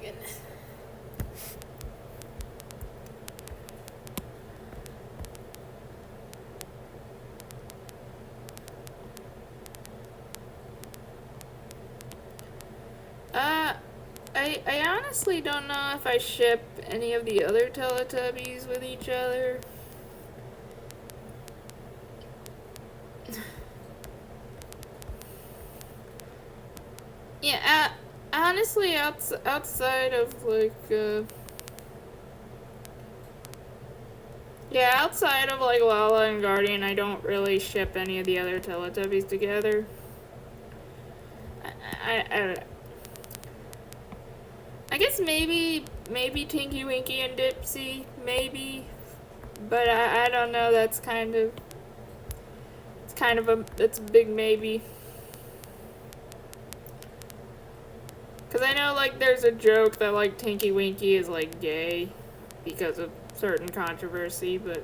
[SPEAKER 1] Goodness. I honestly don't know if I ship any of the other Teletubbies with each other. Yeah, honestly, outside of like, yeah, outside of like Lala and Guardian, I don't really ship any of the other Teletubbies together. I guess maybe Tinky Winky and Dipsy, maybe, but I don't know. That's kind of it's a big maybe. Cause I know like there's a joke that like Tinky Winky is like gay because of certain controversy, but.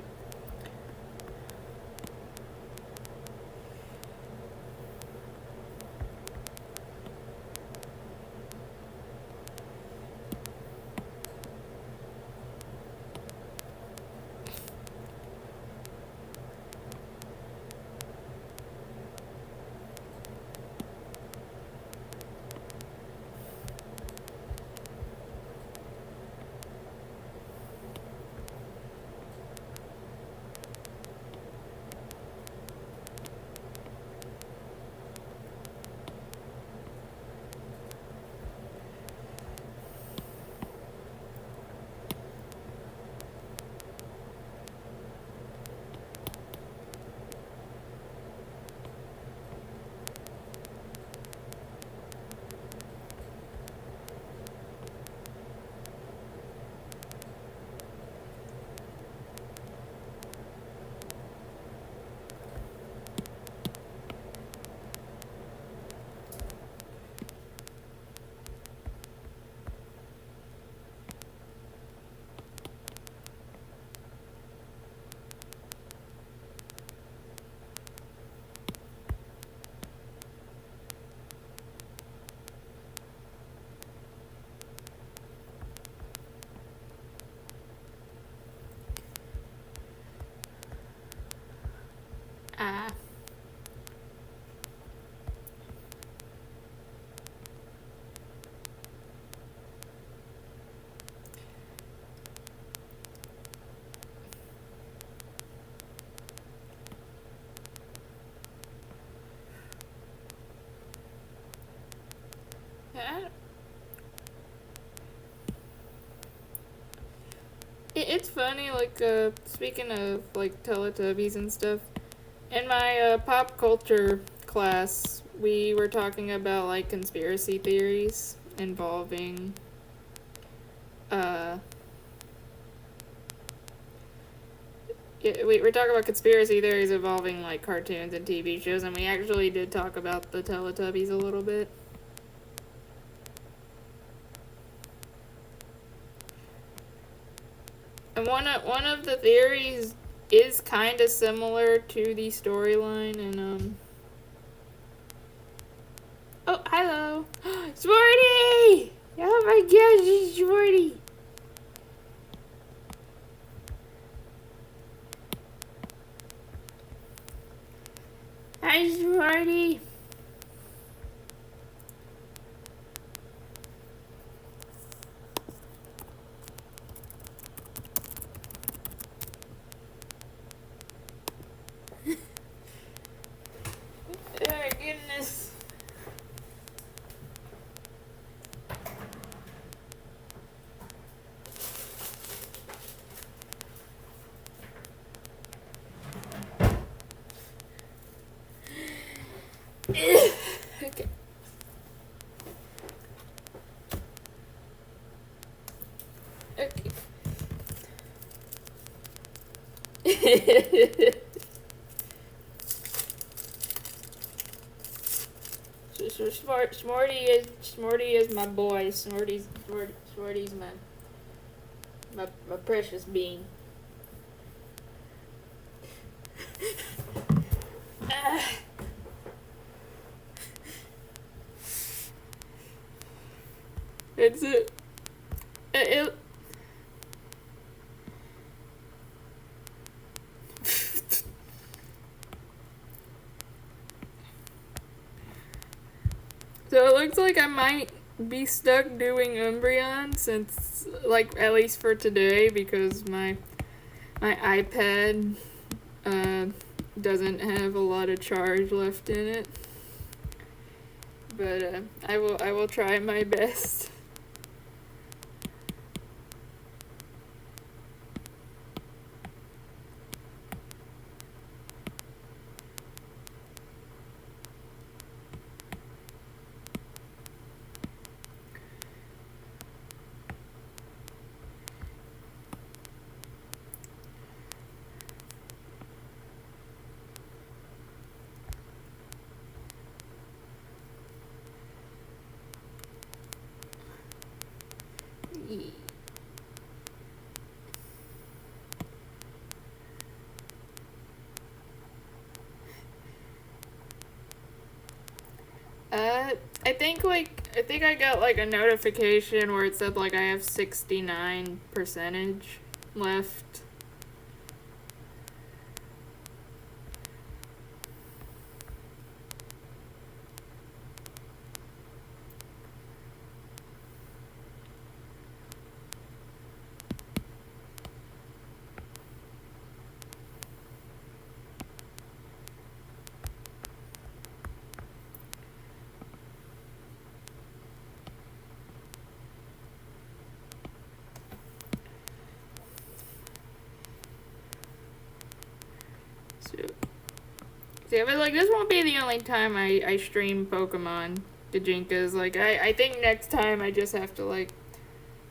[SPEAKER 1] Ah. Yeah. It's funny, like, speaking of, like, Teletubbies and stuff, in my pop culture class, we were talking about, like, conspiracy theories involving, uh, we were talking about conspiracy theories involving, like, cartoons and TV shows, and we actually did talk about the Teletubbies a little bit. And one of the theories is kind of similar to the storyline, and oh, hello, Sporty! Oh my gosh, it's Sporty! Hi, Sporty! Oh my goodness. Okay. So Smarty is my boy. Smarty's my precious bean. It's it So it looks like I might be stuck doing Umbreon since, like, at least for today, because my iPad doesn't have a lot of charge left in it. But I will try my best. I think I got like a notification where it said like I have 69% left. Yeah, but like this won't be the only time I stream Pokemon Gjinkas. Like I think next time I just have to like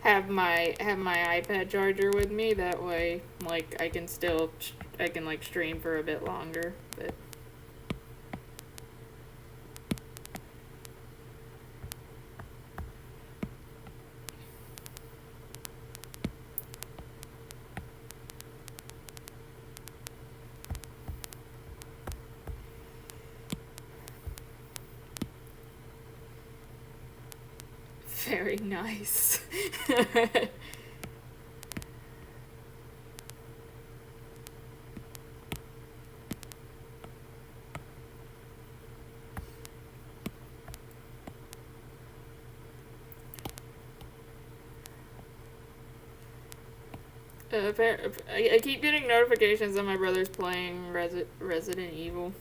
[SPEAKER 1] have my iPad charger with me. That way, like I can like stream for a bit longer. But very nice. I keep getting notifications that my brother's playing Resident Evil.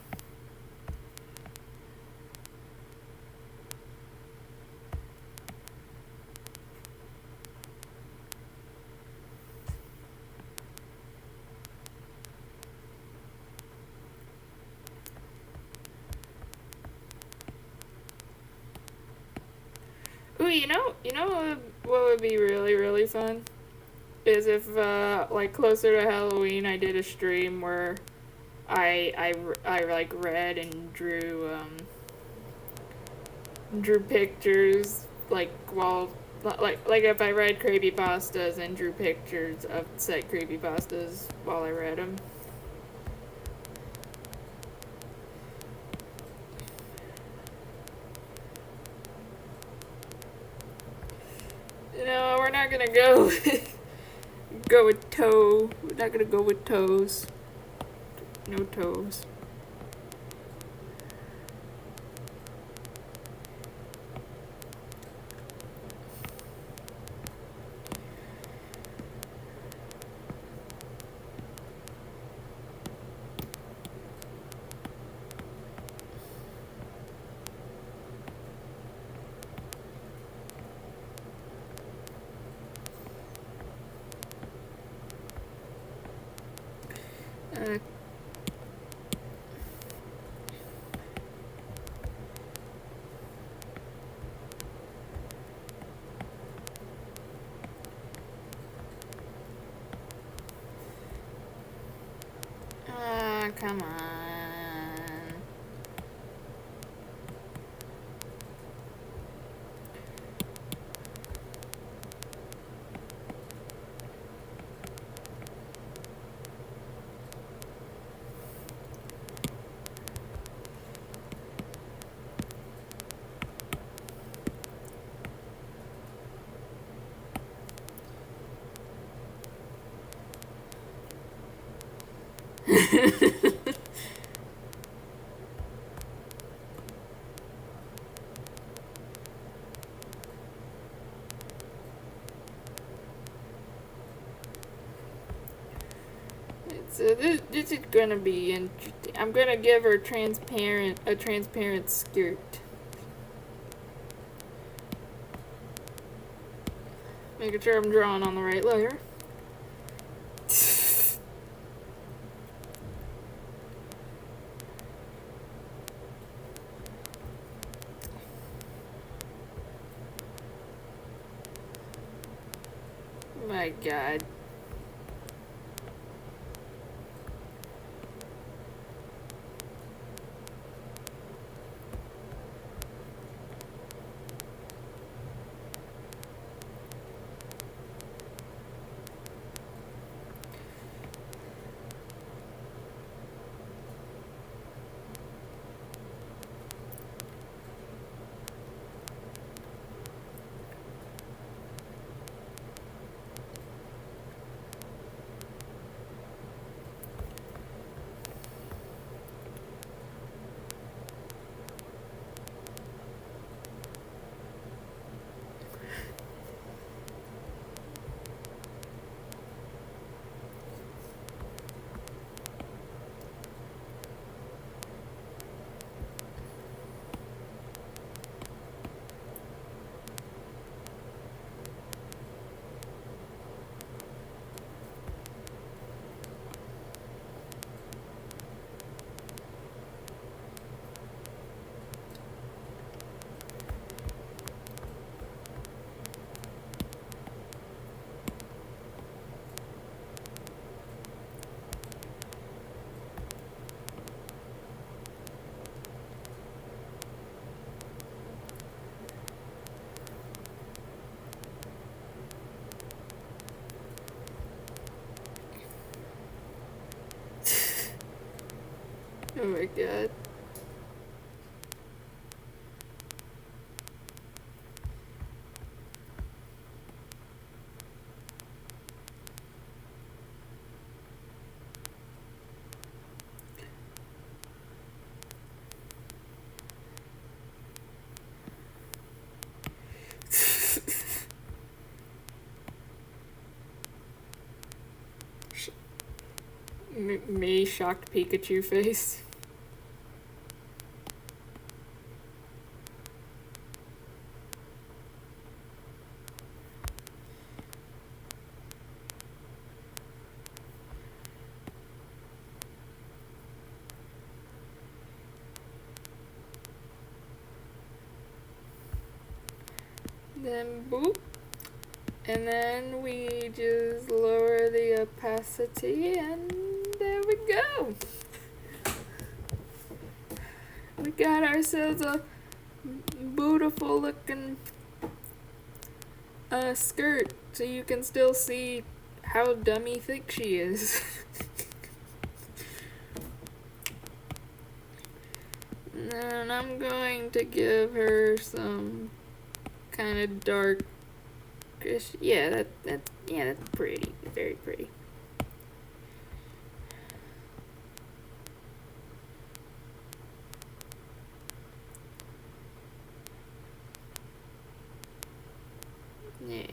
[SPEAKER 1] Ooh, you know what would be really fun? Is if like closer to Halloween I did a stream where I like read and drew pictures like while like if I read creepypastas and drew pictures of said creepypastas while I read them. No, we're not gonna go go with toe. We're not gonna go with toes. No toes. Uh, So this is gonna be interesting. I'm gonna give her a transparent skirt. Making sure I'm drawing on the right layer. My God. Oh my God. Me shocked Pikachu face. Then boop. And then we just lower the opacity and there we go. We got ourselves a beautiful looking skirt so you can still see how dummy thick she is. And I'm going to give her some kind of dark, yeah, that's pretty, very pretty. Yeah.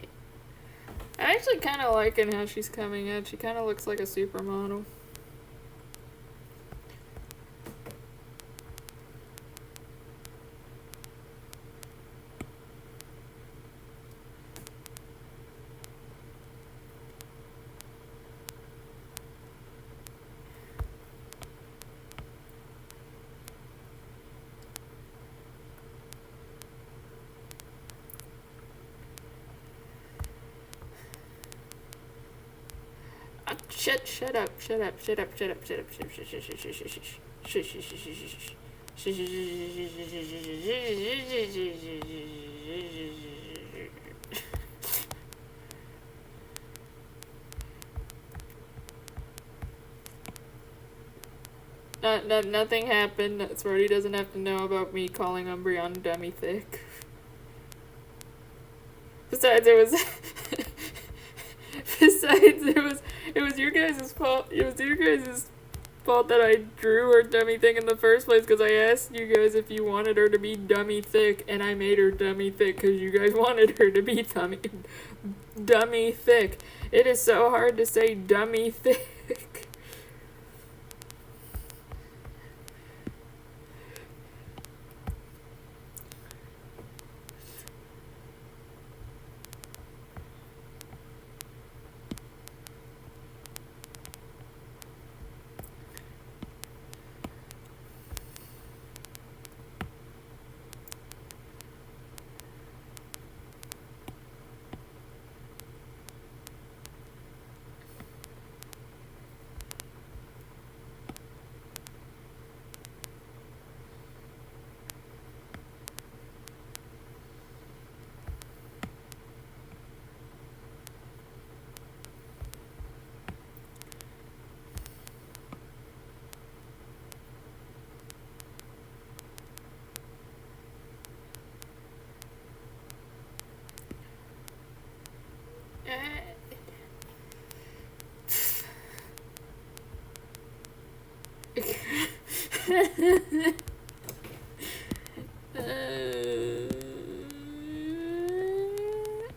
[SPEAKER 1] I'm actually kind of liking how she's coming out. She kind of looks like a supermodel. Shut up. Nothing happened. Smarty doesn't have to know about me calling Umbreon dummy thick. Besides, it was your guys' fault. It was your guys' fault that I drew her dummy thick in the first place, because I asked you guys if you wanted her to be dummy thick, and I made her dummy thick because you guys wanted her to be dummy thick. It is so hard to say dummy thick.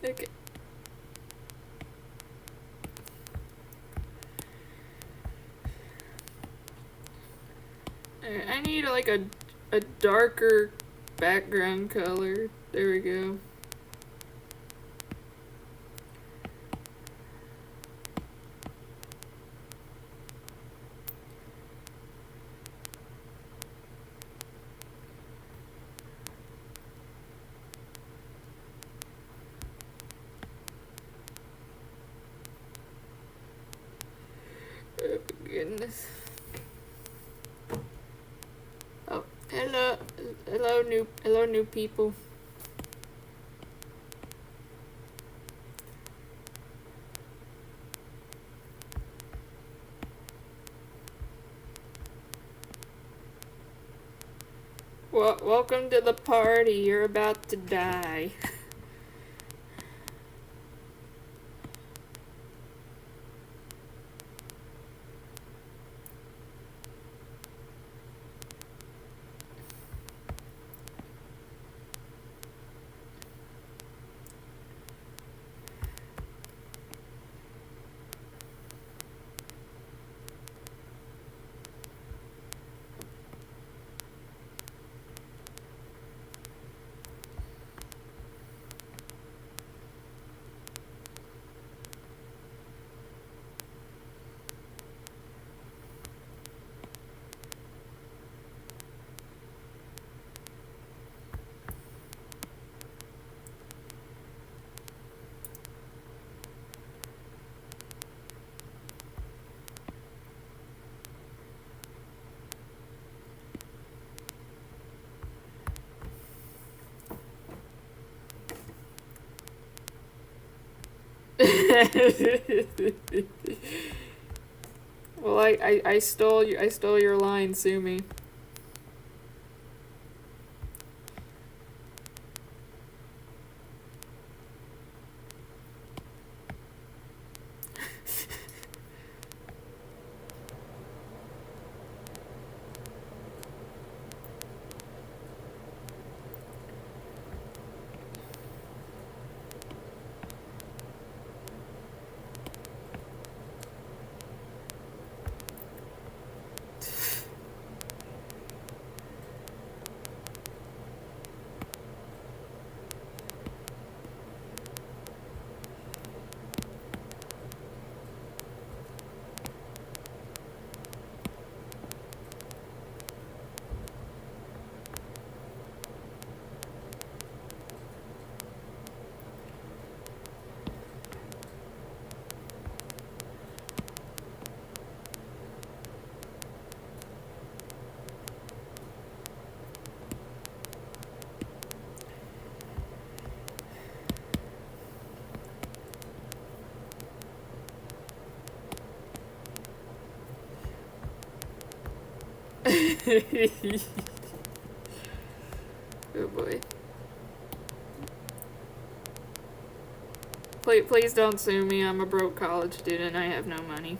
[SPEAKER 1] Okay. I need like a darker background color. There we go. Oh goodness. Oh, hello new people. Well, welcome to the party. You're about to die. Well, I stole your line, sue me. Oh boy. Please don't sue me. I'm a broke college student. I have no money.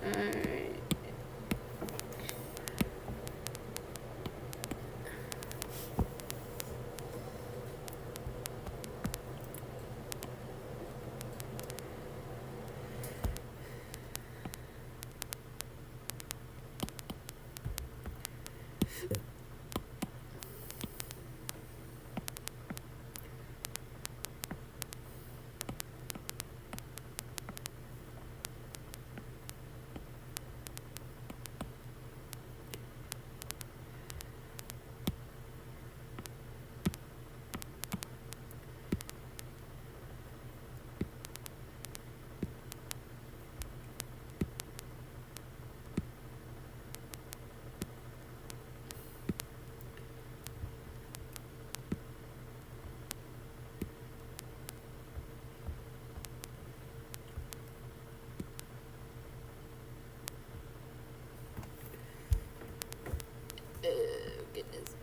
[SPEAKER 1] Alright. Goodness.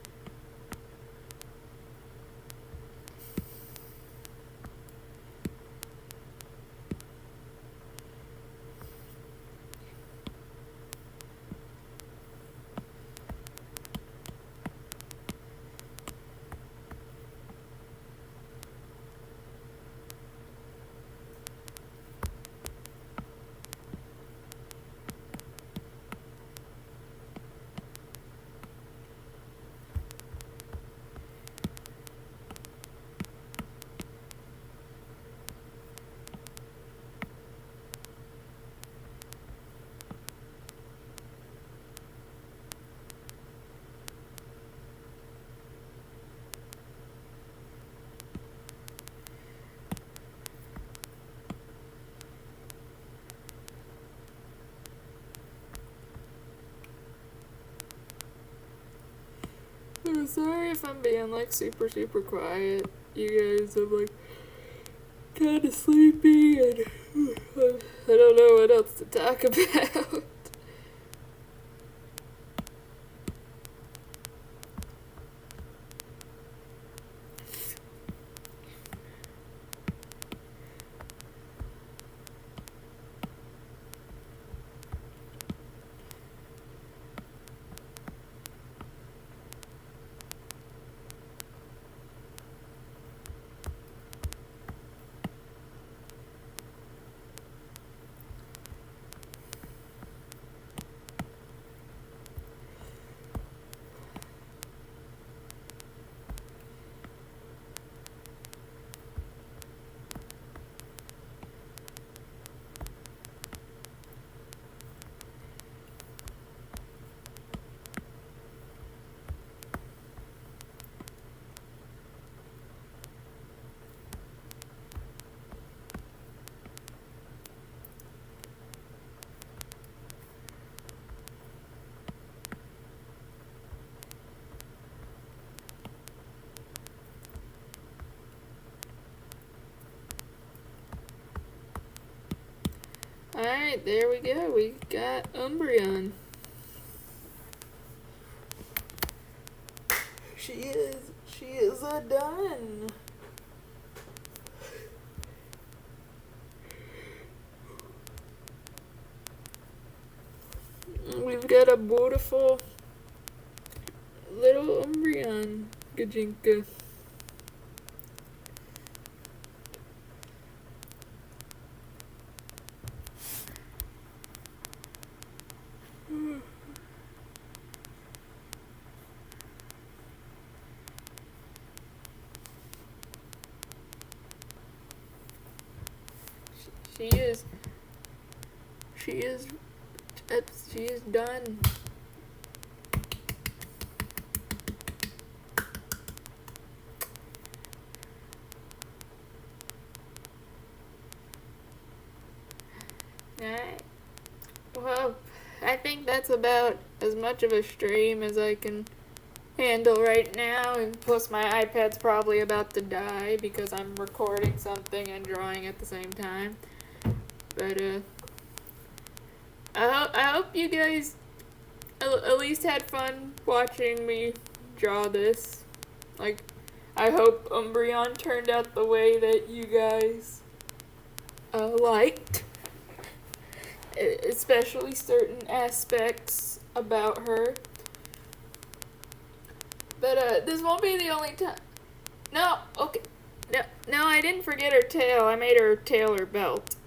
[SPEAKER 1] I'm sorry if I'm being like super quiet. You guys, I'm like kind of sleepy and I don't know what else to talk about. Alright, there we go. We got Umbreon. She is done. We've got a beautiful little Umbreon Gjinka. She is done. Alright. Well, I think that's about as much of a stream as I can handle right now, and plus my iPad's probably about to die because I'm recording something and drawing at the same time. But I hope you guys at least had fun watching me draw this. Like, I hope Umbreon turned out the way that you guys liked, especially certain aspects about her. But this won't be the only time. No, okay. No, I didn't forget her tail. I made her tail her belt.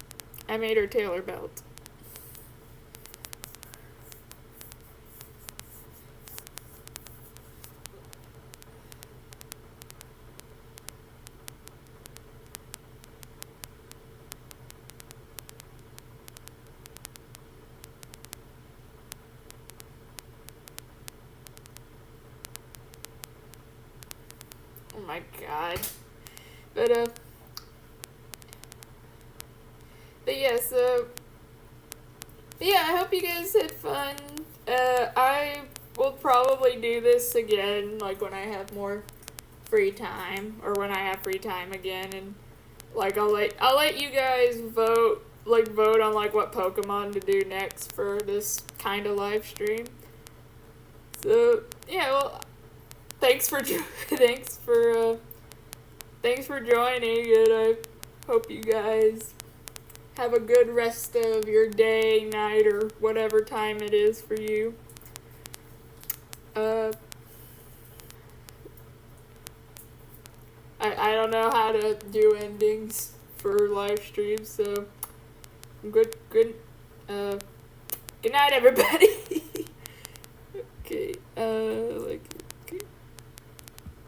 [SPEAKER 1] Oh my god. But yeah, so yeah, I hope you guys had fun. I will probably do this again, like when I have more free time, or when I have free time again, and like I'll let you guys vote on like what Pokemon to do next for this kind of live stream. So yeah, well, thanks for thanks for joining, and I hope you guys have a good rest of your day, night, or whatever time it is for you. I don't know how to do endings for live streams, so good night, everybody. Okay.